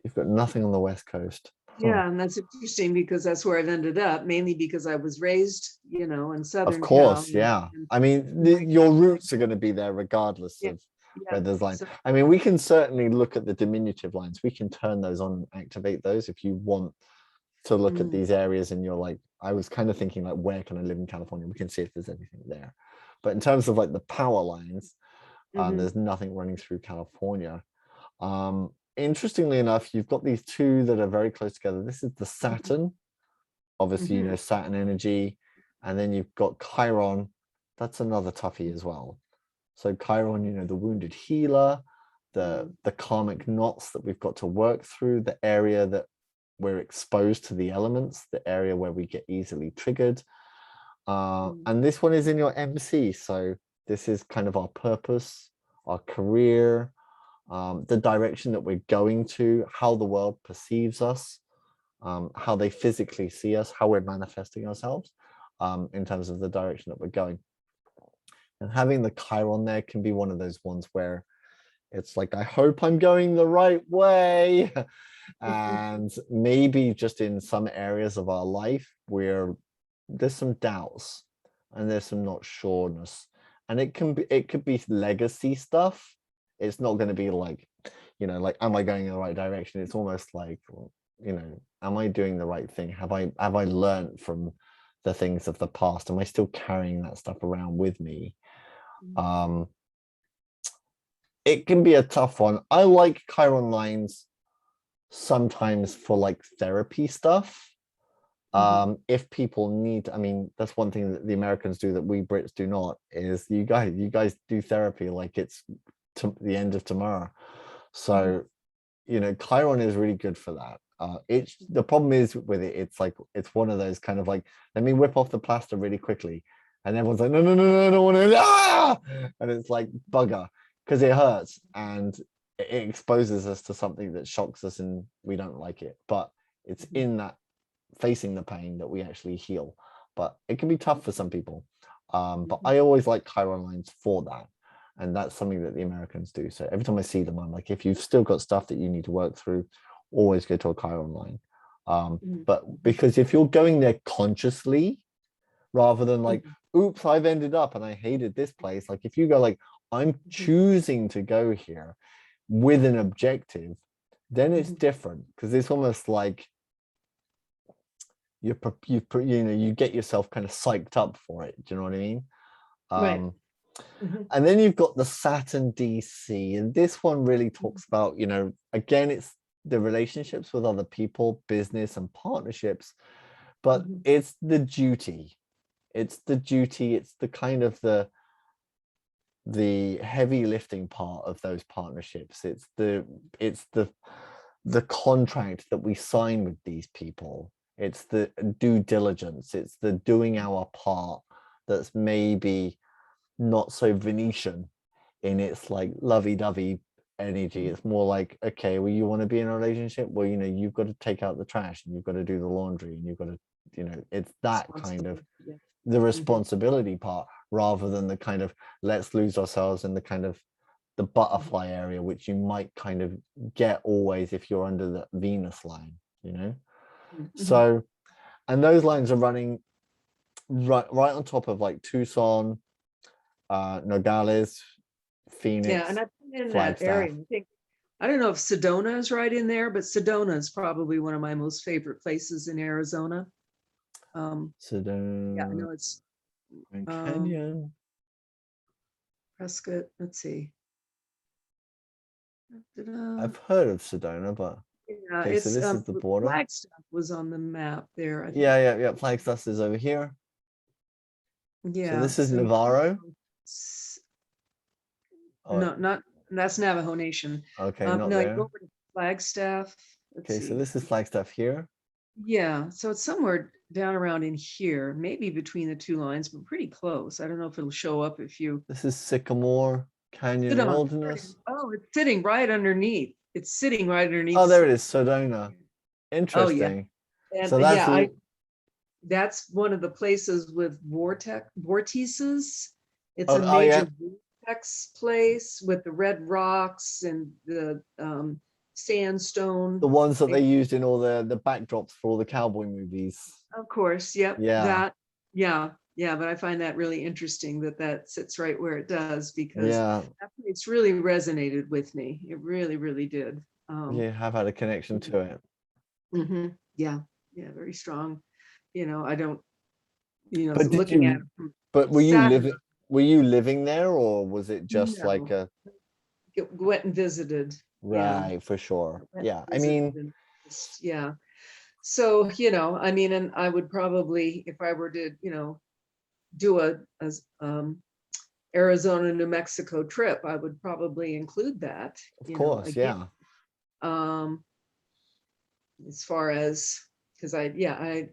You've got nothing on the West Coast. Huh. Yeah, and that's interesting because that's where I've ended up, mainly because I was raised, in Of Southern Cal, course, yeah. and I mean, my your roots are going to be there regardless yeah, of yeah. where there's line. So, I mean, we can certainly look at the diminutive lines. We can turn those on and activate those if you want to look at mm, these areas and you're like, I was kind of thinking like, where can I live in California? We can see if there's anything there. But in terms of like the power lines, mhm, there's nothing running through California. Interestingly enough, you've got these two that are very close together. This is the mhm, Saturn, obviously, you mhm, know, Saturn energy, and then you've got Chiron. That's another toughie as well. So Chiron, you know, the wounded healer, mm, the karmic knots that we've got to work through, the area that we're exposed to the elements, the area where we get easily triggered. mm, And this one is in your MC. So this is kind of our purpose, our career, the direction that we're going to, how the world perceives us, how they physically see us, how we're manifesting ourselves, in terms of the direction that we're going. And having the Chiron there can be one of those ones where it's like, I hope I'm going the right way. mhm, And maybe just in some areas of our life where there's some doubts and there's some not sureness. And it could be legacy stuff. It's not going to be like, you know, like, am I going in the right direction? It's almost like, well, you know, am I doing the right thing? Have I learned from the things of the past? Am I still carrying that stuff around with me? mm, Um, it can be a tough one. I like Chiron lines sometimes for like therapy stuff. mhm, If people need, I mean, that's one thing that the Americans do that we Brits do not, is you guys do therapy like it's to the end of tomorrow. mhm, So, you know, Chiron is really good for that. It's the problem is with it, it's like it's one of those kind of like, let me whip off the plaster really quickly. And everyone's like, no, no, no, no, I don't want to, ah! And it's like bugger, because it hurts and it exposes us to something that shocks us and we don't like it. But it's mhm, in that facing the pain that we actually heal. But it can be tough for some people. But mhm, I always like Chiron lines for that. And that's something that the Americans do. So every time I see them, I'm like, if you've still got stuff that you need to work through, always go to a Chiron line. mhm, But because if you're going there consciously, rather than like, mhm, oops, I've ended up and I hated this place. Like if you go like, I'm mhm, choosing to go here with an objective, then it's mhm, different because it's almost like you know you get yourself kind of psyched up for it. Do you know what I mean? right. Um, Mhm, and then you've got the Saturn DC, and this one really talks about, you know, again, it's the relationships with other people, business and partnerships, but mhm, it's the duty. It's the duty. It's the kind of the heavy lifting part of those partnerships. It's the contract that we sign with these people. It's the due diligence. It's the doing our part that's maybe not so Venetian in its like lovey-dovey energy. It's more like, okay, well, you want to be in a relationship, well, you know, you've got to take out the trash and you've got to do the laundry and you've got to, you know, it's that kind of Yeah. the responsibility part, rather than the kind of let's lose ourselves in the kind of the butterfly area, which you might kind of get always if you're under the Venus line, you know. So, and those lines are running right on top of like Tucson, Nogales, Yeah, and Phoenix, I've been in that area. Flagstaff. I don't know if Sedona is right in there, but Sedona is probably one of my most favorite places in Arizona. Yeah, I Sedona, know it's Grand um, Canyon. Prescott. Let's see. I've heard of Sedona, but Yeah, okay, so it's this is the border. Flagstaff was on the map there, I think. Yeah. Flagstaff is over here. So Yeah, this is so Navarro. Oh, no, not that's Navajo Nation. okay, not No, you go there. over to Flagstaff. Let's Okay, so see. this is Flagstaff here. Yeah, so it's somewhere down around in here, maybe between the two lines, but pretty close. I don't know if it'll show up if you This is Sycamore sit Canyon on. Wilderness. Oh, it's sitting right underneath. It's sitting right underneath. Oh, there it is, Sedona. Oh yeah, Interesting. and So that's yeah, that's one of the places with vortices. It's a yeah, major vortex place with the red rocks and the sandstone. the ones that they used in all the backdrops for all the cowboy movies. Of course, yep, Yeah, yeah, but I find that really interesting that that sits right where it does, because yeah. that place really resonated with me. It really, really did. You have had a connection to it. Yeah, yeah, very strong. I don't, But did looking at you? it from But Saturn, were you living there, or was it just like no, a went and visited. Yeah, right for sure? went Yeah, and I visited mean, and yeah. So, I mean, and I would probably, if I were to, do a Arizona, New Mexico trip, I would probably include that, of course, again, yeah, um, as far as, because I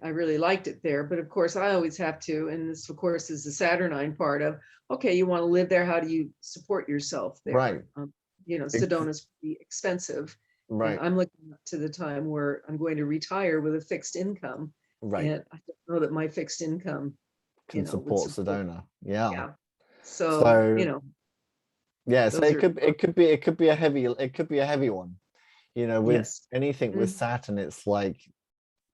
really liked it there. But of course, I always have to, and this, of course, is the Saturnine part of, okay, you want to live there, how do you support yourself right, there? Sedona's pretty expensive. And right, I'm looking up to the time where I'm going to retire with a fixed income. right. And I don't know that my fixed income, Can would support support. Sedona. Yeah. Yeah. So, So yeah, so those are, it could be a heavy one. You know, with yes. anything with Saturn, it's like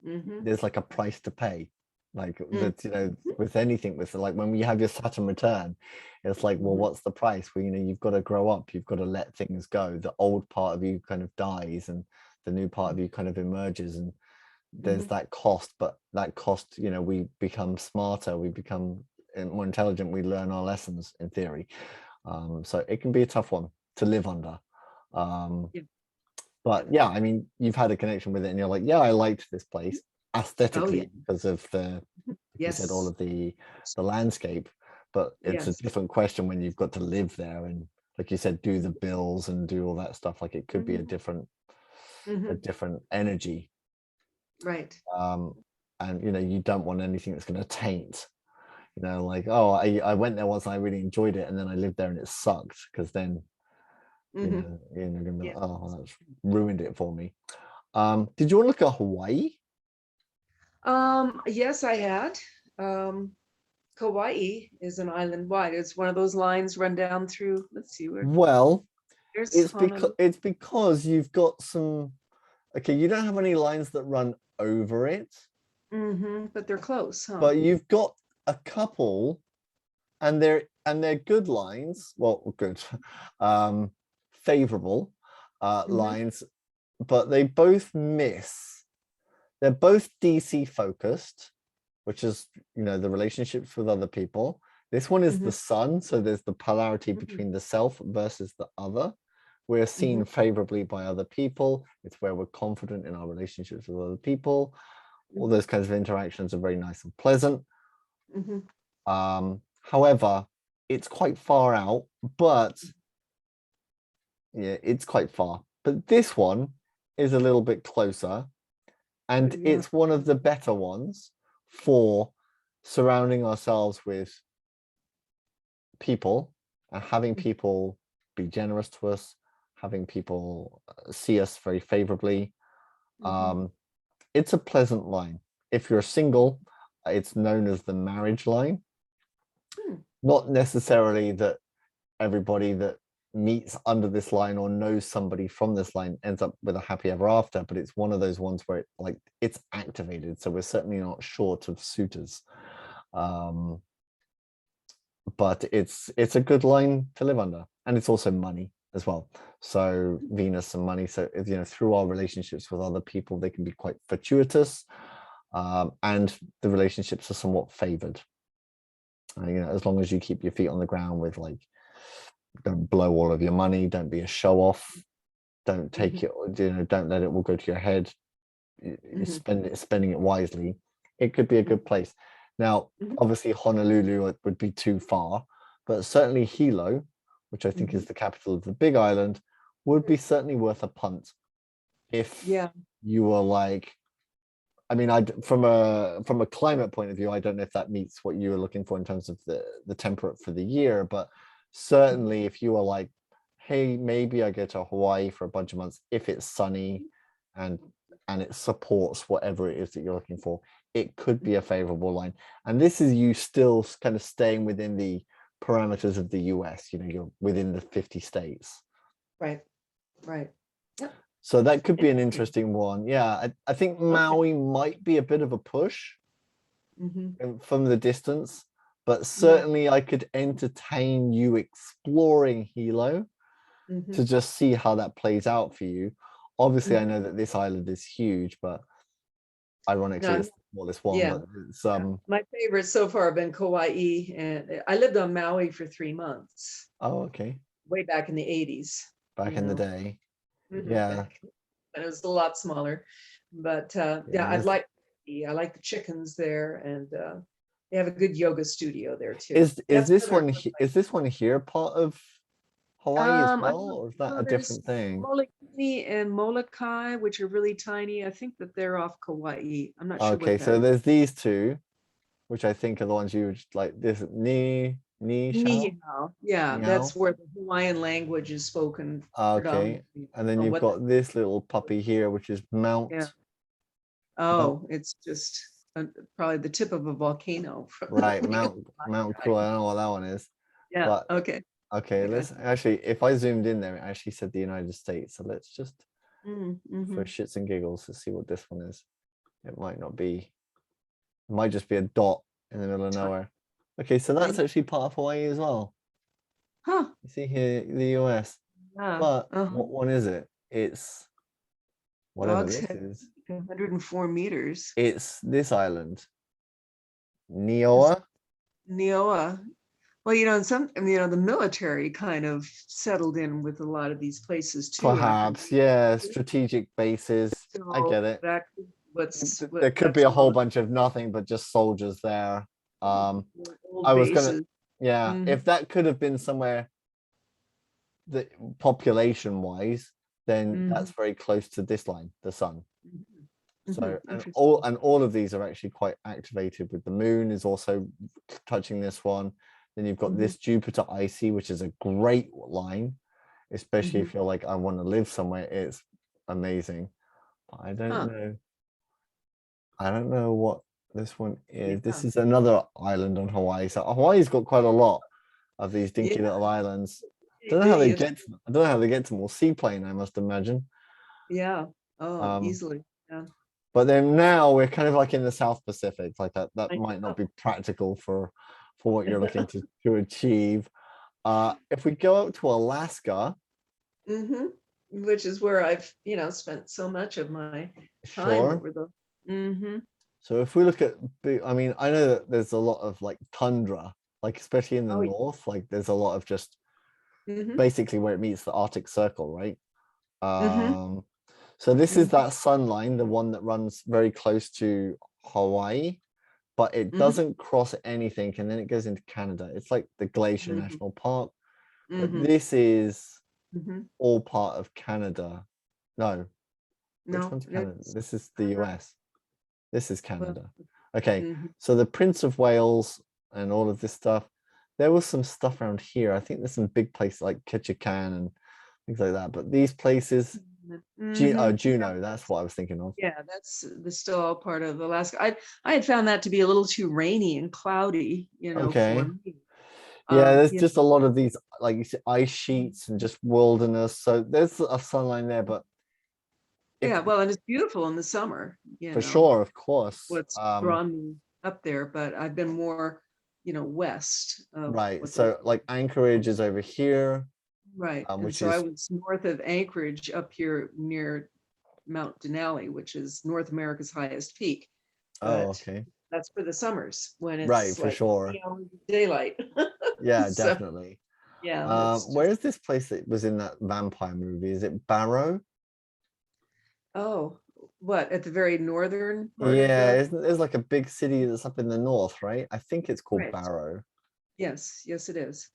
Mm-hmm. there's like a price to pay. Like Mm-hmm. that, with anything with like when you have your Saturn return, it's like, well, what's the price? Well, you've got to grow up, you've got to let things go. The old part of you kind of dies and the new part of you kind of emerges, and there's that cost, but that cost, we become smarter, we become more intelligent, we learn our lessons in theory. So it can be a tough one to live under. Yeah. But yeah, I mean, you've had a connection with it and you're like, yeah, I liked this place Oh yeah. aesthetically because of like you said, all Yes. of the landscape. But it's a Yes. different question when you've got to live there and, like you said, do the bills and do all that stuff. Like it could be a different energy. Right. And you don't want anything that's going to taint. Like, oh, I went there once and I really enjoyed it, and then I lived there and it sucked, because then you're gonna be like, Yeah. oh, well, that's ruined it for me. Did you want to look at Hawaii? Yes, I had. Kauai is an island wide. It's one of those lines run down through, let's see where, Well, there's it's because you've got some. Okay, you don't have any lines that run over it, but they're close, huh? but you've got a couple, and they're good lines. Well, good, favorable lines, but they both miss. They're both DC focused, which is the relationships with other people. This one is the sun, so there's the polarity between the self versus the other. We're seen favorably by other people. It's where we're confident in our relationships with other people. All those kinds of interactions are very nice and pleasant. However, it's quite far out, but yeah, it's quite far. But this one is a little bit closer, and Yeah. it's one of the better ones for surrounding ourselves with people and having people be generous to us, having people see us very favorably. Mhm. It's a pleasant line. If you're single, it's known as the marriage line. Hmm. Not necessarily that everybody that meets under this line or knows somebody from this line ends up with a happy ever after, but it's one of those ones where it's activated. So we're certainly not short of suitors. But it's a good line to live under, and it's also money as well. So Venus and money. So through our relationships with other people, they can be quite fortuitous, and the relationships are somewhat favored. As long as you keep your feet on the ground with don't blow all of your money, don't be a show off, don't take it, don't let it all go to your head. Spending it wisely, it could be a good place. Now, obviously Honolulu would be too far, but certainly Hilo, which I think is the capital of the big island, would be certainly worth a punt if you were like, I mean, from a climate point of view, I don't know if that meets what you were looking for in terms of the temperate for the year, but certainly if you were like, hey, maybe I go to Hawaii for a bunch of months, if it's sunny and it supports whatever it is that you're looking for, it could be a favorable line. And this is you still kind of staying within the parameters of the US, you're within the 50 states. Right. Yep. So that could be an interesting one. Yeah, I think Maui might be a bit of a push from the distance, but certainly I could entertain you exploring Hilo to just see how that plays out for you. Obviously, I know that this island is huge, but ironically, it's the smallest one. But it's my favorites so far have been Kauai, and I lived on Maui for 3 months. Oh, okay. Way back in the 80s. Back in the day. Yeah. And it was a lot smaller, but I like the chickens there, and they have a good yoga studio there too. Is this one here part of Hawaii as I well, or is that a different thing? Molokini and Molokai, which are really tiny. I think that they're off Kauai. I'm not sure. Okay, so there's these two, which I think are the ones you would like. This Ni Nihao. Yeah, Niao? that's where the Hawaiian language is spoken. Okay, and then you've got this little puppy here, which is Mount. Yeah. Oh, it's just probably the tip of a volcano. Right, Mount Cool. I don't know what that one is. Yeah. But, okay. Let's actually, if I zoomed in there, it actually said the United States. So let's just for shits and giggles to see what this one is. It might not be. It might just be a dot in the middle of nowhere. Okay, so that's actually part of Hawaii as well. Huh. You see here the US. But what one is it? It's whatever this is. 104 meters. It's this island. Niue. Well, the military kind of settled in with a lot of these places too. Perhaps, yeah, strategic bases. So I get it. There could be a whole bunch of nothing but just soldiers there. I was gonna, if that could have been somewhere that population wise, then that's very close to this line, the sun. So and all of these are actually quite activated with the moon is also touching this one. Then you've got this Jupiter icy, which is a great line, especially if you're like, I want to live somewhere. It's amazing. But I don't know what this one is. This is another island on Hawaii. So Hawaii's got quite a lot of these dinky little islands. I don't know how they get to them. Or seaplane, I must imagine. Yeah. Oh, easily. Yeah. But then now we're kind of like in the South Pacific, like that might not be practical for what you're looking to achieve. If we go up to Alaska, which is where I've spent so much of my time over the. So if we look at, I mean, I know that there's a lot of like tundra, like especially in the north, like there's a lot of just basically where it meets the Arctic Circle, right? So this is that sun line, the one that runs very close to Hawaii, but it doesn't cross anything, and then it goes into Canada. It's like the Glacier National Park, but this is all part of Canada. No, which one's Canada? This is the US. This is Canada. Okay, so the Prince of Wales and all of this stuff. There was some stuff around here. I think there's some big places like Ketchikan and things like that. But these places, Mhm. Juneau, that's what I was thinking of. Yeah, that's still all part of Alaska. I had found that to be a little too rainy and cloudy, for Okay. me. Yeah, there's You just a know, lot of these, like you said, ice sheets and just wilderness. So there's a sunline there, but if yeah, well, and it's beautiful in the summer, for sure, of course. what's drawn me up there, but I've been more, west of Right. what they So like Anchorage is over here, right. And which so I is was north of Anchorage up here near Mount Denali, which is North America's highest peak. oh, But okay. that's for the summers when Right, it's for like sure. 20 hours of daylight. Yeah, So definitely. yeah, that's Where just is this place that was in that vampire movie? Is it Barrow? oh, what at the very northern part of Yeah, the isn't there's like a big city that's up in the north, right? I think it's called right. Barrow. Yes, yes, it is.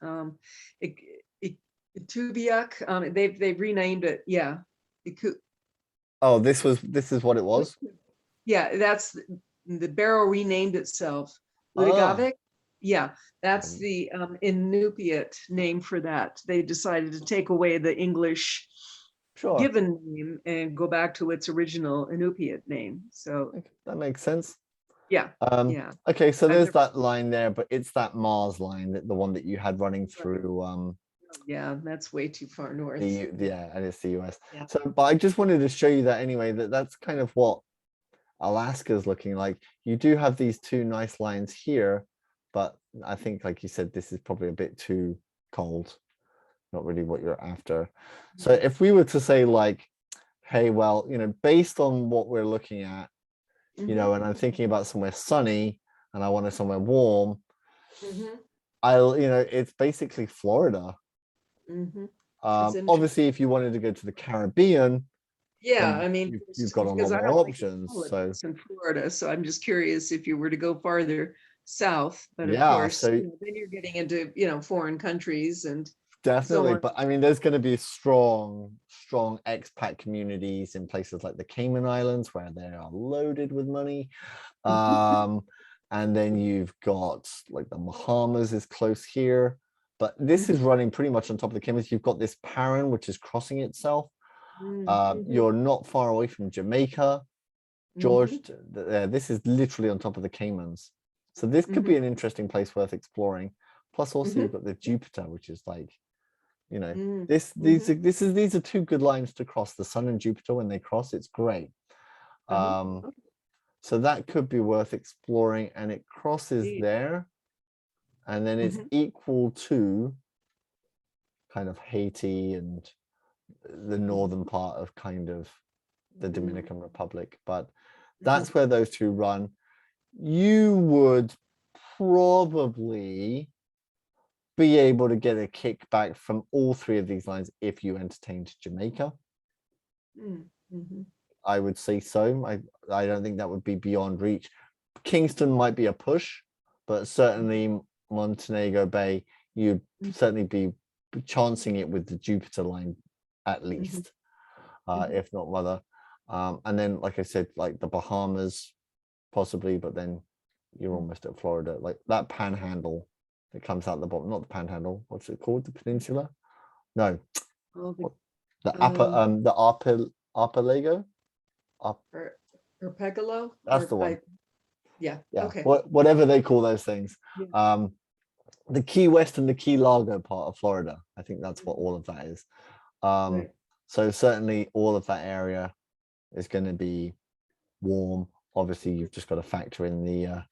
It, it, Tubiak, they've renamed it. Yeah, Iku- Oh, this is what it was. yeah, that's the Barrow renamed itself. Ah, Ludogavik. Yeah, that's um, the Inupiat name for that. They decided to take away the English sure. given name and go back to its original Inupiat name. So Okay, that makes sense. yeah, yeah. Okay, so I've there's never. that line there, but it's that Mars line, that the one that you had running through Yeah, that's way too far the north. yeah, and it's the US. Yeah. So, but I just wanted to show you that anyway, that that's kind of what Alaska's looking like. You do have these two nice lines here, but I think, like you said, this is probably a bit too cold, not really what you're after. So if we were to say like, hey, well, based on what we're looking at, Mm-hmm. and I'm thinking about somewhere sunny and I wanted somewhere warm, Mm-hmm. it's basically Florida. Mm-hmm. It's interesting. Obviously, if you wanted to go to the Caribbean, Yeah, then I mean, you've got a lot because I more don't like the options. So politics in Florida, so I'm just curious if you were to go farther south. But of yeah, course, so then you're getting into, foreign countries and so definitely, on. but I mean, there's going to be strong expat communities in places like the Cayman Islands where they are loaded with money. Um, and then you've got like the Bahamas is close here, but this is Mhm, running pretty much on top of the Caymans. You've got this Paran, which is crossing itself. mhm, You're not far away from Jamaica, George. mhm, This is literally on top of the Caymans, so this could be mhm, an interesting place worth exploring. Plus, also you've mhm, got the Jupiter, which is like, you know, mhm, these mhm, are these are two good lines to cross. The Sun and Jupiter, when they cross, it's great. uh-huh. Um, Okay, so that could be worth exploring, and it crosses neat. there, and then it's Mhm, equal to kind of Haiti and the mhm, northern part of kind of the mhm, Dominican Republic. But mhm, that's where those two run. You would probably be able to get a kickback from all three of these lines if you entertained Jamaica. mhm, mhm, I would say so. I don't think that would be beyond reach. Kingston might be a push, but certainly Montenegro Bay, you'd mhm, certainly be chancing it with the Jupiter line at mhm, least, mhm, if not rather. And then, like I said, like the Bahamas, possibly, but then you're mhm. almost at Florida. Like that panhandle that comes out the bottom, not the panhandle. What's it called? The peninsula? No, Well, what the upper the archipelago. Up, or Pegalo, that's the one. yeah, Yeah, okay. whatever they call those things. Yeah. Um, the Key West and the Key Largo part of Florida. I think that's what all of that is. Right. So certainly all of that area is going to be warm. Obviously, you've just got to factor in the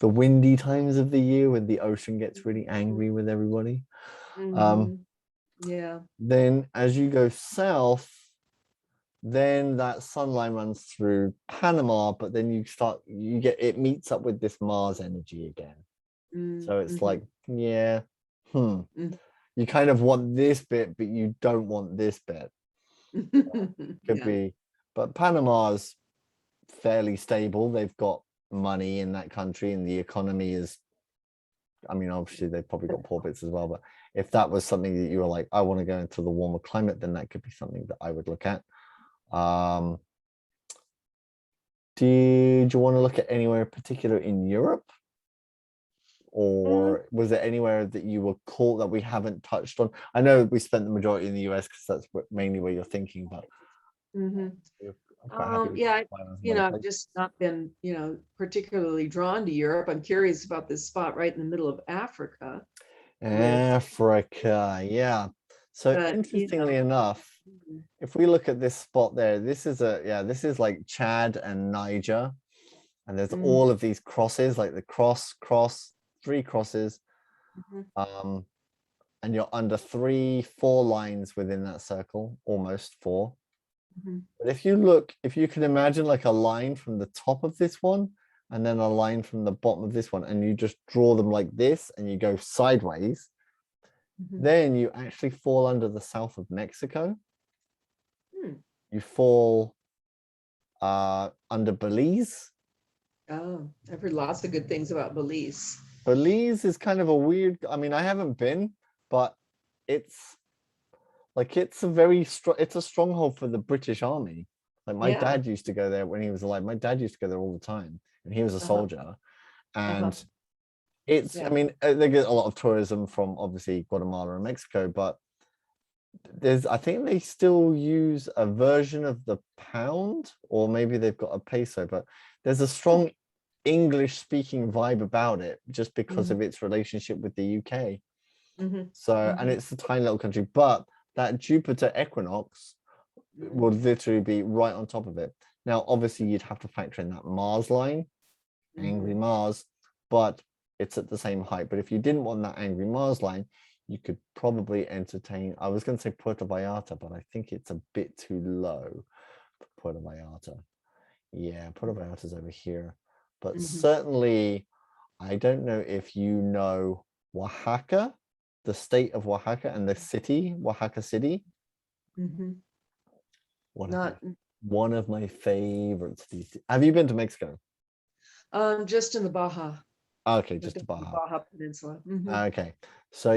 windy times of the year when the ocean gets really angry with everybody. Um, Mhm. Yeah. then as you go south, then that sun line runs through Panama, but then you get it meets up with this Mars energy again. Mm, So it's mhm, like, yeah, hmm, mm. you kind of want this bit, but you don't want this bit. Could Yeah. be, but Panama's fairly stable. They've got money in that country, and the economy is. I mean, obviously they've probably got poor bits as well, but if that was something that you were like, I want to go into the warmer climate, then that could be something that I would look at. Um, did you want to look at anywhere particular in Europe? or was it anywhere that you were caught that we haven't touched on? I know we spent the majority in the US because that's mainly where you're thinking, but Mhm. I'm quite happy with Yeah, some other I've places. just not been, particularly drawn to Europe. I'm curious about this spot right in the middle of Africa with, Africa, yeah. So but, interestingly enough, mhm, if we look at this spot there, this is this is like Chad and Niger, and there's mhm, all of these crosses, like the cross, three crosses, mhm, um, and you're under 4 lines within that circle, almost 4. mhm, But if you look, if you can imagine like a line from the top of this one, and then a line from the bottom of this one, and you just draw them like this, and you go sideways, mhm. then you actually fall under the south of Mexico. Hmm. You fall under Belize. Oh, I've heard lots of good things about Belize. Belize is kind of a weird, I mean, I haven't been, but it's like it's a very strong, it's a stronghold for the British Army. Like my Yeah. dad used to go there when he was alive. My dad used to go there all the time, and he was a Uh-huh. soldier. Uh-huh. And it's, I Yeah. mean, they get a lot of tourism from obviously Guatemala and Mexico, but there's, I think they still use a version of the pound, or maybe they've got a peso, but there's a strong English speaking vibe about it just because Mhm, of its relationship with the UK. mhm, So, and mhm, it's a tiny little country, but that Jupiter equinox mhm, would literally be right on top of it. Now, obviously, you'd have to factor in that Mars line, angry mhm, Mars, but it's at the same height. But if you didn't want that angry Mars line, you could probably entertain. I was going to say Puerto Vallarta, but I think it's a bit too low for Puerto Vallarta. Yeah, Puerto Vallarta's over here. But mhm. certainly, I don't know if you know Oaxaca, the state of Oaxaca and the city, Oaxaca City. Mhm. One of my Not, one of my favorites. Have you been to Mexico? just in the Baja, Okay, like just the to Baja. Baja Peninsula. Mhm. Okay, so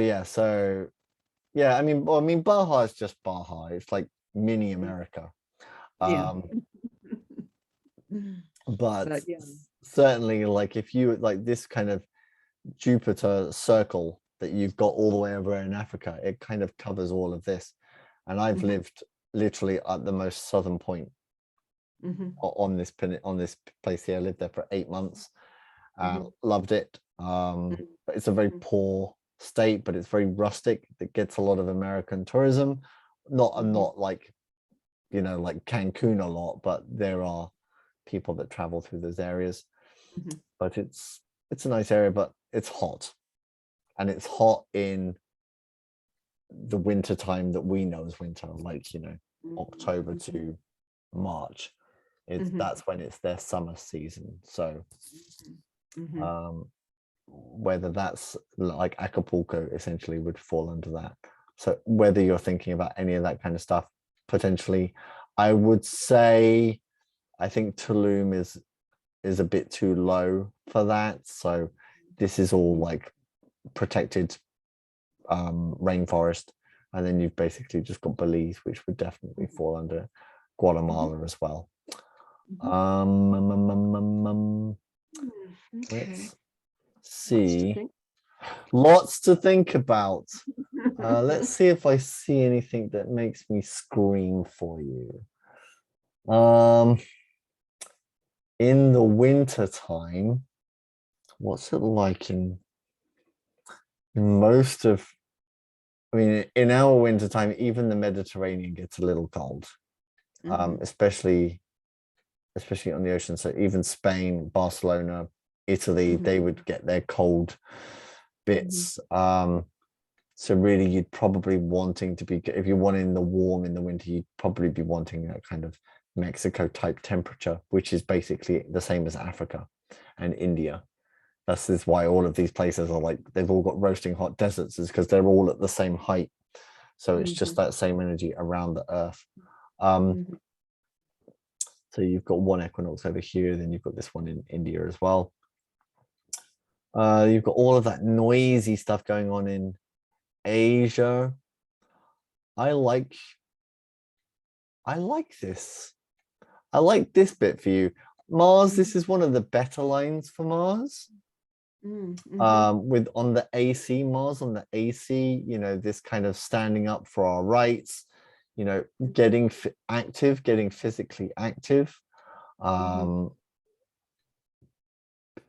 yeah, I mean, Baja is just Baja. It's like mini Mhm. America. Yeah. Um, but But yeah. certainly, like if you like this kind of Jupiter circle that you've got all the way over in Africa, it kind of covers all of this. And I've Mhm, lived literally at the most southern point mhm, on this place here. I lived there for 8 months. mhm, Loved it. mhm, But it's a very mhm, poor state, but it's very rustic. That gets a lot of American tourism. Not I'm mhm, not like like Cancun a lot, but there are people that travel through those areas. mhm, But it's a nice area, but it's hot, and it's hot in the winter time that we know as winter, like mhm, October mhm, to March. It's mhm, That's when it's their summer season. So mhm, um whether that's like Acapulco essentially would fall under that. So whether you're thinking about any of that kind of stuff, potentially, I would say I think Tulum is a bit too low for that. So this is all like protected rainforest, and then you've basically just got Belize, which would definitely mhm, fall under mhm, Guatemala as well. mhm. Um, um, um, um, um, um, Okay. let's Lots to see. think. Lots to think about. Let's see if I see anything that makes me scream for you. Um, in the winter time, what's it like in most of? I mean, in our winter time, even the Mediterranean gets a little cold, Mhm, especially on the ocean. So even Spain, Barcelona, Italy, mhm, they would get their cold mhm, bits. So really, you'd probably wanting to be, if you're wanting the warm in the winter, you'd probably be wanting that kind of Mexico type temperature, which is basically the same as Africa and India. This is why all of these places are like, they've all got roasting hot deserts, is because they're all at the same height. So it's just mhm, that same energy around the earth. Um, mhm, so you've got one equinox over here, then you've got this one in India as well. You've got all of that noisy stuff going on in Asia. I like I like this. I like this bit for you. Mars, mhm, this is one of the better lines for Mars. With on the AC Mars, on the AC, you know, this kind of standing up for our rights, you know, getting active, getting physically active.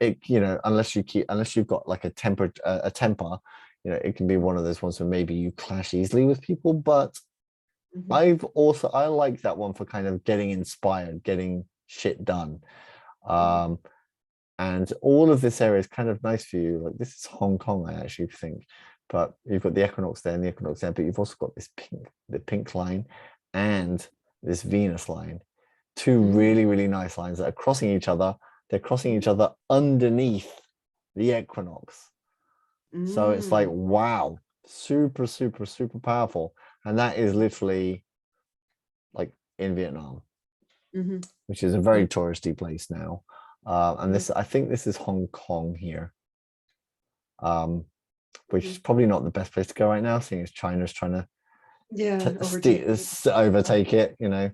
It, you know, unless you've got like a temper, you know, it can be one of those ones where maybe you clash easily with people. But I like that one for kind of getting inspired, getting shit done. And all of this area is kind of nice for you. Like, this is Hong Kong, I actually think, but you've got the equinox there and the equinox there, but you've also got this pink line and this Venus line, two really, really nice lines that are crossing each other. They're crossing each other underneath the equinox. So it's like, wow, super, super, super powerful. And that is literally like in Vietnam, which is a very touristy place now. And this, I think this is Hong Kong here, which is probably not the best place to go right now, seeing as China's trying to overtake it, you know.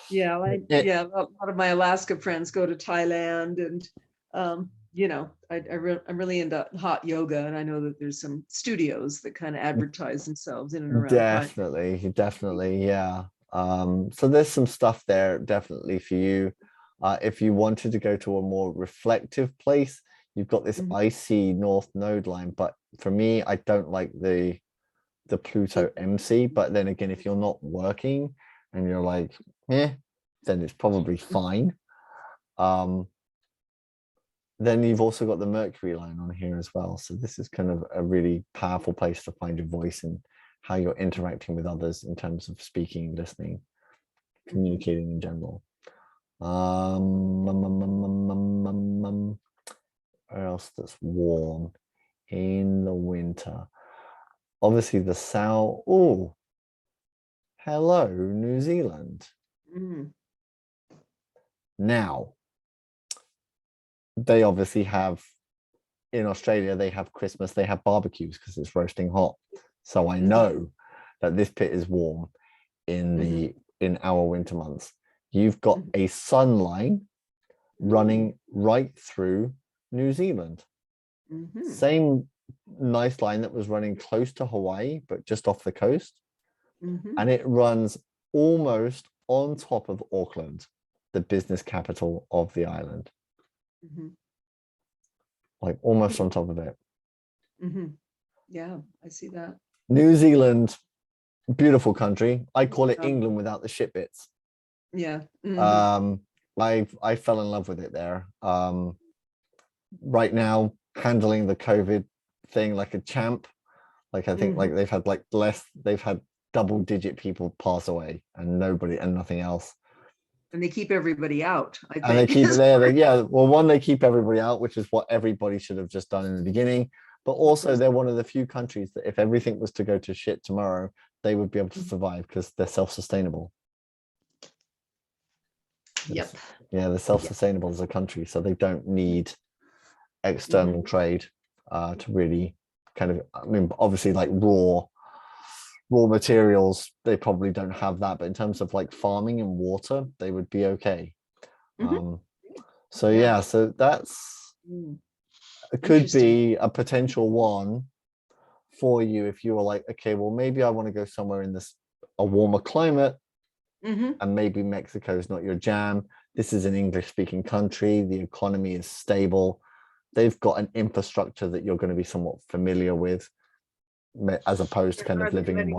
Yeah, a lot of my Alaska friends go to Thailand, and you know, I'm really into hot yoga, and I know that there's some studios that kind of advertise themselves in and around. Definitely, yeah. So there's some stuff there definitely for you. If you wanted to go to a more reflective place, you've got this icy North Node line, but for me, I don't like the Pluto MC. But then again, if you're not working and you're like, then it's probably fine. Then you've also got the Mercury line on here as well. So this is kind of a really powerful place to find your voice and how you're interacting with others in terms of speaking, listening, communicating in general. Where else that's warm in the winter? Obviously the south. Oh, hello, New Zealand. Now, they obviously have, in Australia, they have Christmas, they have barbecues because it's roasting hot. So I know that this pit is warm in our winter months. You've got a sun line running right through New Zealand. Same nice line that was running close to Hawaii, but just off the coast. And it runs almost on top of Auckland, the business capital of the island. Like almost on top of it. Yeah, I see that. New Zealand, beautiful country. I call it England without the shit bits. Yeah. I fell in love with it there. Right now, handling the COVID thing like a champ. Like I think like they've had double-digit people pass away and nothing else. And they keep everybody out, I think. And they keep it there. Well, they keep everybody out, which is what everybody should have just done in the beginning. But also, they're one of the few countries that if everything was to go to shit tomorrow, they would be able to survive because they're self-sustainable. Yep. Yeah, they're self-sustainable as a country, so they don't need external trade to really kind of. I mean, obviously, like raw materials, they probably don't have that, but in terms of like farming and water, they would be okay. So that's it could be a potential one for you if you were like, okay, well, maybe I want to go somewhere in a warmer climate, and maybe Mexico is not your jam. This is an English-speaking country. The economy is stable. They've got an infrastructure that you're going to be somewhat familiar with, as opposed to kind of living in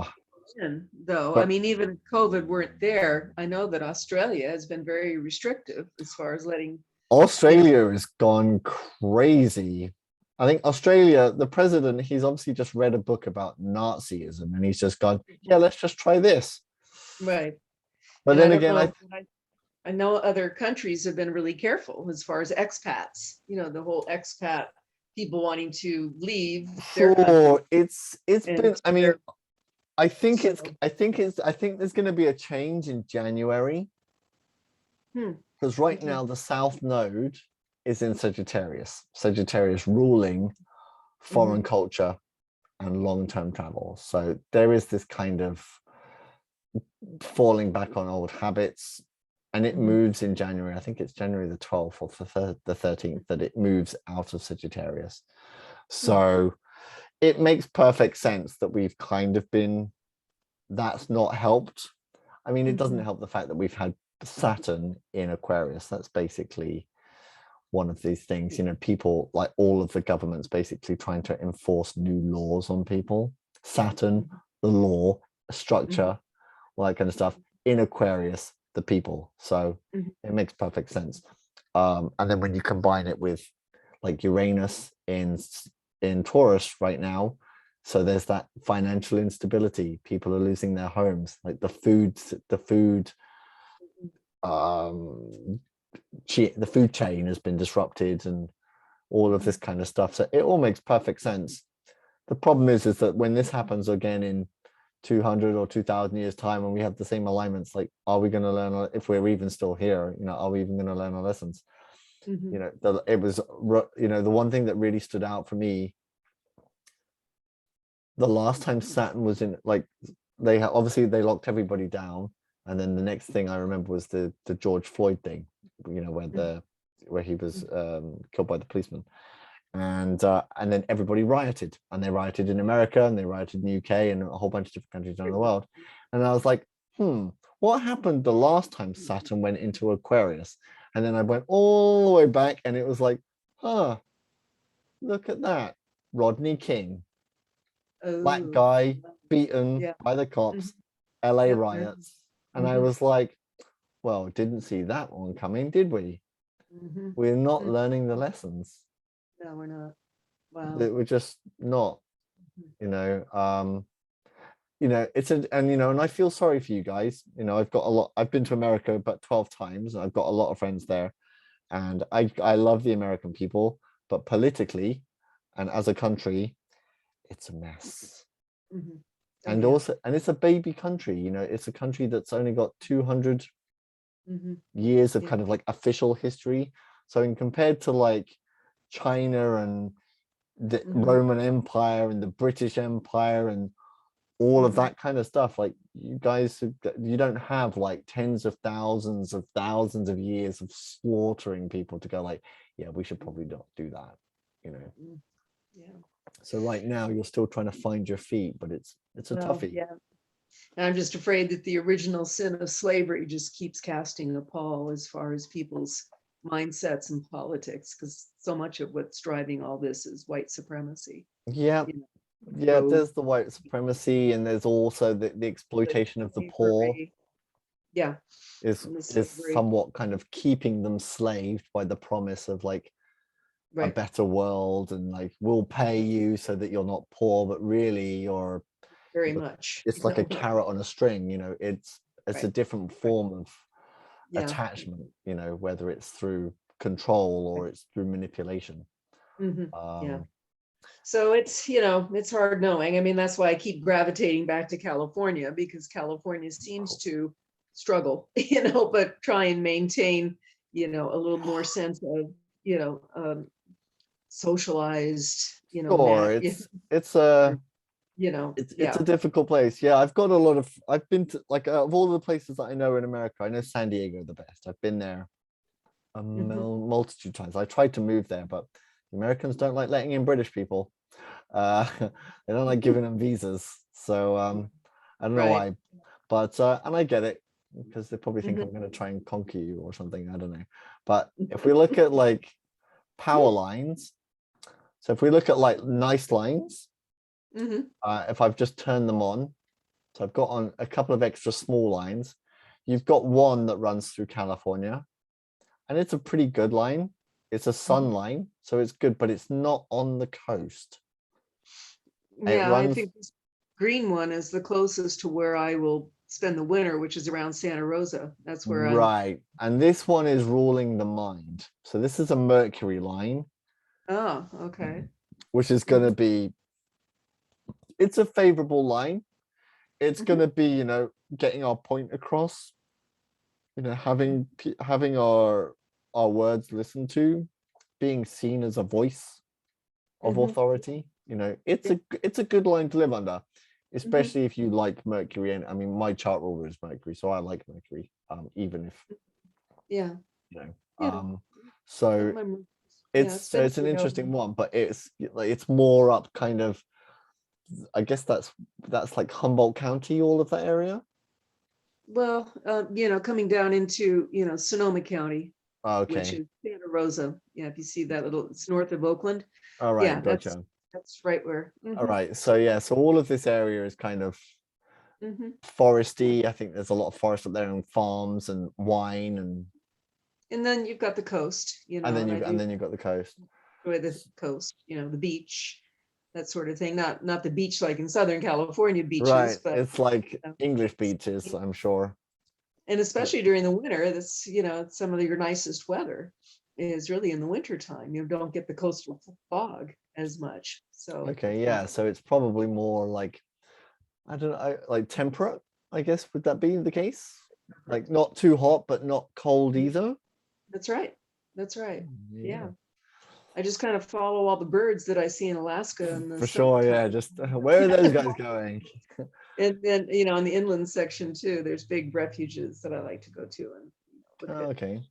though. But, I mean, even if COVID weren't there, I know that Australia has been very restrictive as far as letting. Australia has gone crazy. I think Australia, the president, he's obviously just read a book about Nazism and he's just gone, yeah, let's just try this. Right. But then again, I know other countries have been really careful as far as expats, you know, the whole expat people wanting to leave their country. It's been, I mean, I think there's going to be a change in January. Because right now the South Node is in Sagittarius. Sagittarius ruling foreign culture and long-term travel. So there is this kind of falling back on old habits, and it Mhm. moves in January. I think it's January the 12th or the 13th that it moves out of Sagittarius. So it makes perfect sense that we've kind of been, that's not helped. I mean, it doesn't Mhm. help the fact that we've had Saturn in Aquarius. That's basically one of these things, you know, people, like all of the governments basically trying to enforce new laws on people. Saturn, the law, structure, all that kind of stuff. In Aquarius, the people. So Mhm. it makes perfect sense. And then when you combine it with like Uranus in Taurus right now, so there's that financial instability. People are losing their homes. Like the food um the food chain has been disrupted, and all of this kind of stuff. So it all makes perfect sense. The problem is that when this happens again in 200 or 2000 years time, when we have the same alignments, like, are we going to learn, if we're even still here, you know, are we even going to learn our lessons? You Mhm. know, it was, you know, the one thing that really stood out for me, the last time Saturn was in, like, obviously they locked everybody down, and then the next thing I remember was the George Floyd thing, you know, Mhm. where he was killed by the policeman, and then everybody rioted, and they rioted in America, and they rioted in the UK, and a whole bunch of different countries around the world. And I was like, what happened the last time Saturn went into Aquarius? And then I went all the way back, and it was like, look at that, Rodney King, black Oh, guy beaten yeah. by the Mhm. cops, LA Yep. riots. And I Mhm. was like, well, didn't see that one coming, did we? Mhm. We're not Mm. learning the lessons. No, we're not. Wow. We're just not, Mhm. you know. It's and and I feel sorry for you guys. I've been to America about 12 times. I've got a lot of friends there, and I love the American people, but politically and as a country, it's a mess. Mhm. Oh, And yeah. also, and it's a baby country, it's a country that's only got 200 Mhm. years of Yeah. kind of like official history. So in compared to like China and the Mhm. Roman Empire and the British Empire and all of Mhm. that kind of stuff, like you don't have like tens of thousands of years of slaughtering people to go like, yeah, we should probably not do that, you know. Mm. Yeah. So right now you're still trying to find your feet, but it's a Well, toughie. yeah. And I'm just afraid that the original sin of slavery just keeps casting a pall as far as people's mindsets and politics, because so much of what's driving all this is white supremacy. Yeah, You know, yeah, rogue there's the white supremacy, and there's also the exploitation of the poor slavery. Yeah, is and the is slavery. somewhat kind of keeping them slaved by the promise of like a Right. better world, and like we'll pay you so that you're not poor, but really Very much. it's like a carrot on a string, it's a Right. different Right. form of Yeah. attachment, whether it's through control Right. or it's through manipulation. Yeah. um So it's hard knowing. I mean, that's why I keep gravitating back to California, because California seems to struggle, but try and maintain, a little more sense of, you know, um, socialized, sure, it's a it's yeah. a difficult place. Yeah, I've been to, like, of all the places that I know in America, I know San Diego the best. I've been there a Hmm. multitude times. I tried to move there, but the Americans don't like letting in British people. They don't like giving them visas. So I don't know Right. why, but and I get it, because they probably think I'm Hmm. going to try and conquer you or something. I don't know. But if we look at like power lines, so if we look at like nice lines, Hmm. if I've just turned them on, so I've got on a couple of extra small lines. You've got one that runs through California, and it's a pretty good line. It's a sun line, so it's good, but it's not on the coast. It Yeah, I runs think this green one is the closest to where I will spend the winter, which is around Santa Rosa. That's where I'm. right, and this one is ruling the mind. So this is a Mercury line, Oh, okay. which is going to Hmm. be, it's a favorable line. It's going Hmm. to be, getting our point across, having our words listened to, being seen as a voice of Hmm. authority. Yeah. It's a good line to live under, Hmm. especially if you like Mercury. And I mean, my chart ruler is Mercury, so I like Mercury, even if Yeah. you know. Yeah. So Yeah, it's been a it's an while. interesting one, but it's like it's more up kind of, I guess that's like Humboldt County, all of that area. Well, coming down into, Sonoma County, which Okay. is Santa Rosa. Yeah, if you see that little, it's north of Oakland. All Yeah, right, that's gotcha. that's right where. All right. So yeah, so all of this area is kind of Hmm. foresty. I think there's a lot of forest up there and farms and wine And then you've got the coast, and I and do then you've got the coast. enjoy the coast, the beach, that sort of thing. Not the beach like in Southern California beaches, Right. but It's like uh, English beaches, I'm sure. and But especially during the winter, that's some of your nicest weather is really in the winter time. You don't get the coastal fog as much. So okay, yeah. So it's probably more like, I don't know, like temperate, I guess. Would that be the case? Like not too hot, but not cold either. that's right. That's right. Yeah, Yeah. I just kind of follow all the birds that I see in Alaska in the for sure. summertime. Yeah, just where are those guys going? And then, on the inland section too, there's big refuges that I like to go to and look Oh, at okay.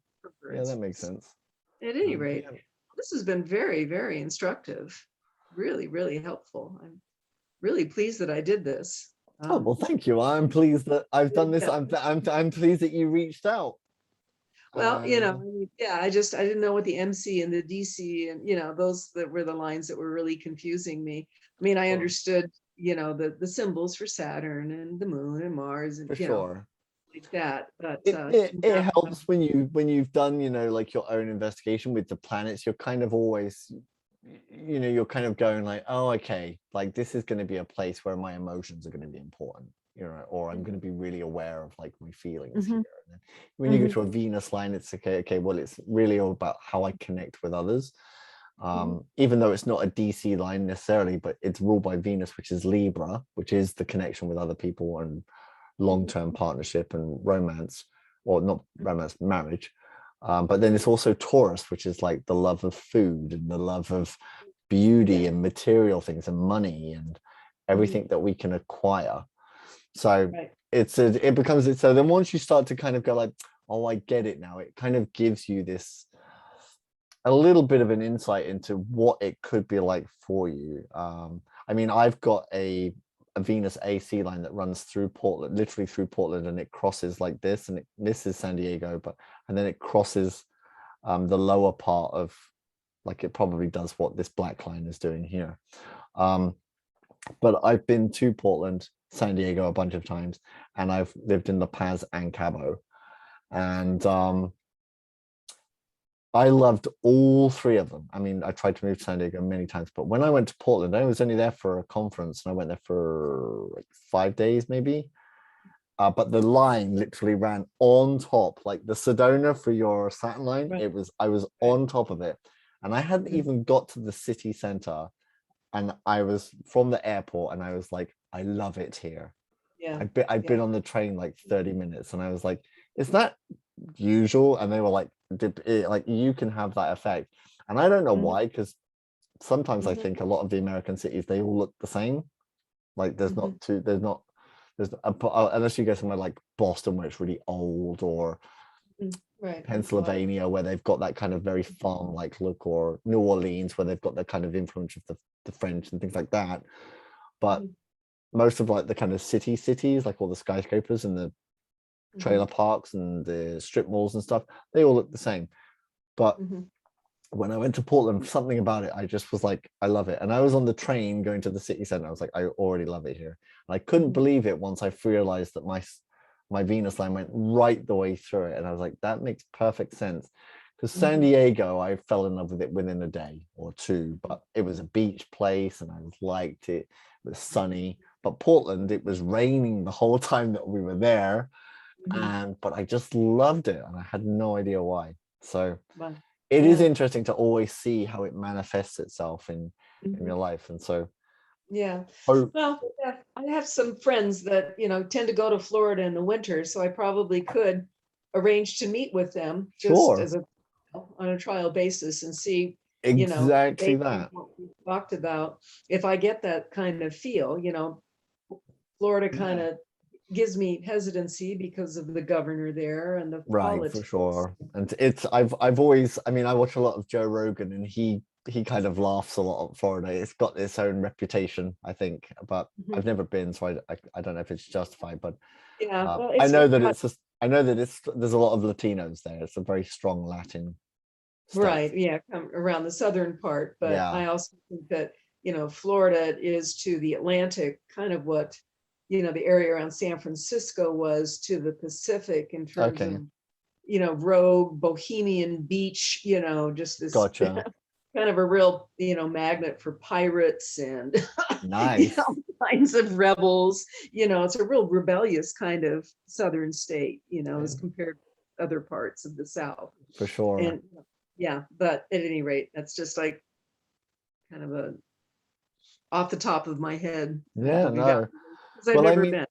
Yeah, that birds. makes sense. At any But rate, yeah. this has been very, very instructive. Really, really helpful. I'm really pleased that I did this. Oh well, thank you. I'm pleased that I've done this. Yeah. I'm pleased that you reached out. Well, And yeah, I didn't know what the MC and the DC and those that were the lines that were really confusing me. I mean, I sure, understood, the symbols for Saturn and the moon and Mars and for sure. like that, but It now, helps when you've done, like your own investigation with the planets. You're kind of always, you're kind of going like, oh, okay, like this is going to be a place where my emotions are going to be important, or I'm going to be really aware of like my feelings here. Mhm, And then when you go mhm, to a Venus line, it's okay, well, it's really all about how I connect with others. mhm, Even though it's not a DC line necessarily, but it's ruled by Venus, which is Libra, which is the connection with other people and mhm, long-term partnership and romance, or not romance, marriage. But then it's also Taurus, which is like the love of food and the love of beauty yeah, and material things and money and mhm, everything that we can acquire. So right, it becomes it. So then once you start to kind of go like, oh, I get it now, it kind of gives you this a little bit of an insight into what it could be like for you. I mean, I've got a Venus AC line that runs through Portland, literally through Portland, and it crosses like this, and this is San Diego, and then it crosses the lower part of, like it probably does what this black line is doing here. Um, but I've been to Portland, San Diego a bunch of times, and I've lived in La Paz and Cabo, and I loved all three of them. I mean, I tried to move to San Diego many times, but when I went to Portland, I was only there for a conference, and I went there for like 5 days, maybe. But the line literally ran on top, like the Sedona for your Saturn line. right, I was right. on top of it, and I hadn't Mhm, even got to the city center, and I was from the airport, and I was like, I love it here. yeah, I'd yeah, been on the train like 30 minutes, and I was like, is that usual? And they were like, like you can have that effect. And I don't know mhm, why, because sometimes I mhm, think a lot of the American cities, they all look the same. Like mhm, unless you go somewhere like Boston where it's really old, or mhm, right. There's a lot of. Pennsylvania where they've got that kind of very farm like look, or New Orleans where they've got that kind of influence of the French and things like that. But Mhm, most of like the kind of cities, like all the skyscrapers and the trailer mhm, parks and the strip malls and stuff, they all look the same. But mhm, when I went to Portland, something about it, I just was like, I love it. And I was on the train going to the city center. I was like, I already love it here. And I couldn't mhm, believe it once I realized that my Venus line went right the way through it. And I was like, that makes perfect sense. Because San mhm, Diego, I fell in love with it within a day or two, but it was a beach place and I liked it. It was sunny. But Portland, it was raining the whole time that we were there. mhm. But I just loved it and I had no idea why. So Wow. it is Yeah. interesting to always see how it manifests itself in Mhm. your life. And so Yeah. oh, Well, yeah, I have some friends that, tend to go to Florida in the winter, so I probably could arrange to meet with them just sure, as on a trial basis and see, exactly based on that. what we talked about, if I get that kind of feel, Florida kind Yeah, of gives me hesitancy because of the governor there and the Right, for politics. sure. And it's I've always, I mean, I watch a lot of Joe Rogan, and he kind of laughs a lot at Florida. It's got its own reputation, I think, but Mhm. I've never been, so I don't know if it's justified, but Yeah, well, I it's know that it's just, I know that it's, there's a lot of Latinos there. It's a very strong Latin state. right. Yeah, around the southern part, but Yeah. I also think that, Florida is to the Atlantic kind of what, the area around San Francisco was to the Pacific in terms Okay. of, rogue bohemian beach, just this Gotcha. kind of a real, magnet for pirates and, Nice. kinds of rebels. It's a real rebellious kind of southern state, Yeah, as compared to other parts of the South. for sure. And yeah, but at any rate, that's just like kind of a off the top of my head Yeah, no. because I've Well, never been.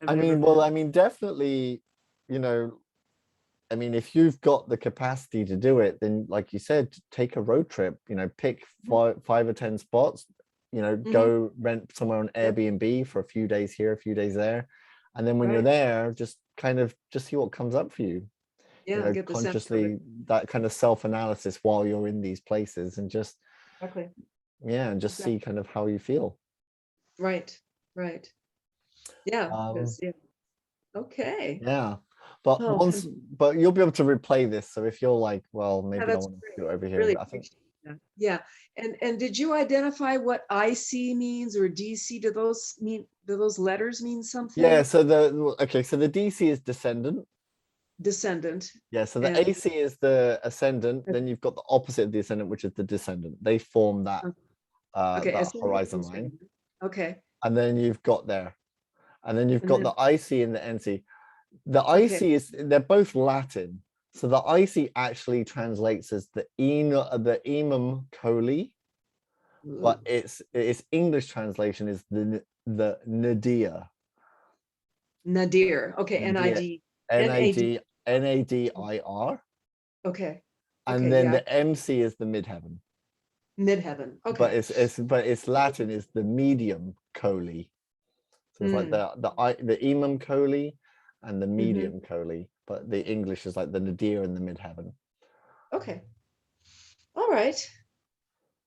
I've never well, been. I mean, definitely, you know, I mean, if you've got the capacity to do it, then like you said, take a road trip, pick five or 10 spots, Mhm. go rent somewhere on Yep. Airbnb for a few days here, a few days there. And then when you're Right. there, just kind of just see what comes up for you, Yeah. Get the sense of it. consciously, that kind of self-analysis while you're in these places, and just, Exactly. yeah, and just see Exactly. kind of how you feel. Right. Right. Yeah. Um, Because yeah. Okay. yeah. But Oh, but you'll be able to replay this. So if you're like, well, yeah, maybe I that's want to great. do it over here, Really but I think, appreciate that. Yeah. And did you identify what IC means or DC? Do those letters mean yeah, something? so the DC is descendant. Descendant. Yeah, so the And AC is the ascendant. Then you've got the opposite of the ascendant, which is the descendant. They form okay, that ascendant horizon and line. descendant. Okay. And then you've got there. And then you've And got the then IC and the NC. The okay. IC is, they're both Latin. So the IC actually translates as the Imam Coli, but Ooh. its English translation is the Nadir. Nadir. Okay. Nadir. NID. NAD. NAD NADIR. Okay. And Okay. then Yeah. the MC is the midheaven. Midheaven. But Okay. it's Latin is the medium coli. So it's like Mm. the Imam coli and the Hmm. medium coli, but the English is like the nadir and the midheaven. Okay. All right.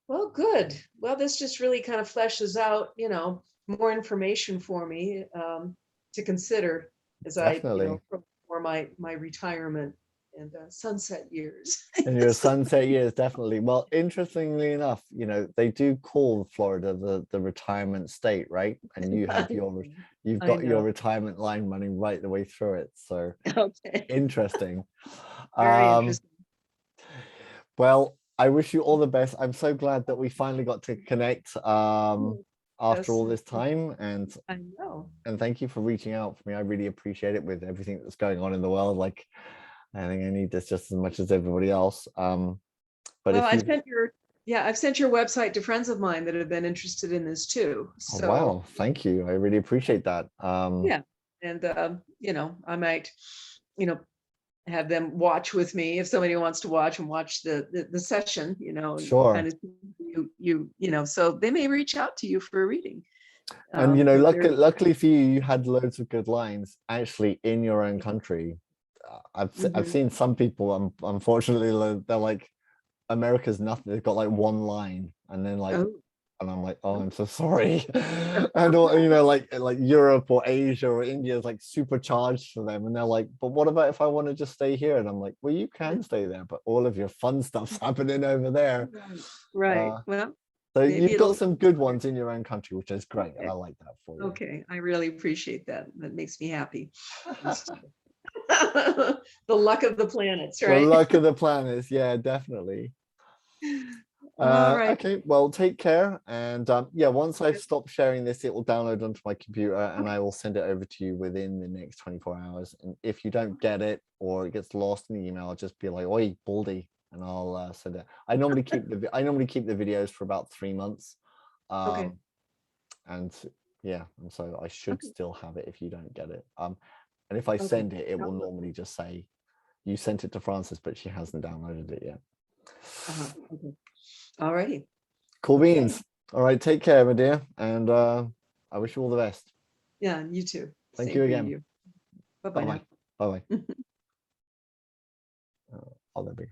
Well, good. Well, this just really kind of fleshes out, more information for me to consider as I, Definitely. for my retirement and sunset years. And your sunset years, definitely. Well, interestingly enough, they do call Florida the retirement state, right? And you've I got your know. retirement line running right the way through it. So Okay. interesting. Very Um, interesting. Well, I wish you all the best. I'm so glad that we finally got to connect after Yes, all this time, I know. and thank you for reaching out for me. I really appreciate it with everything that's going on in the world. Like, I think I need this just as much as everybody else. But Well, if you, I've sent your website to friends of mine that have been interested in this too. oh, So wow, thank you. I really appreciate that. yeah, and I might, you know, have them watch with me if somebody wants to watch the session, and kind Sure. of so they may reach out to you for a reading. And If they're luckily for you, you had loads of good lines actually in your own country. I've Mhm. seen some people, unfortunately, they're like, America's nothing. They've got like one line, and then like, Oh, and I'm like, oh, I'm so sorry. And or, like Europe or Asia or India is like supercharged for them, and they're like, but what about if I want to just stay here? And I'm like, well, you can stay there, but all of your fun stuff's happening over there. right. Right. Uh, Well, so maybe you've got it'll. some good ones in your own country, which is great, and I Okay. like that for you. Okay. I really appreciate that. That makes me happy. The luck of the planets, The right? luck of the planets, yeah, definitely. All right. Okay, well, take care. And yeah, once I've Okay. stopped sharing this, it will download onto my computer and I will send it over to you within the next 24 hours. And if you don't get it or it gets lost in the email, just be like, oi, Baldy, and I'll send it. I normally keep the videos for about 3 months. Okay. And yeah, and so I should Okay. still have it if you don't get it. And if I Okay. send it, it will normally just say you sent it to Frances, but she hasn't downloaded it yet. Okay. All righty. Cool Okay. beans. All right, take care, my dear, and I wish you all the best. Yeah, and you too. Thank Same you for again. you. Bye-bye now. Bye-bye. Bye-bye. Oh, there we go.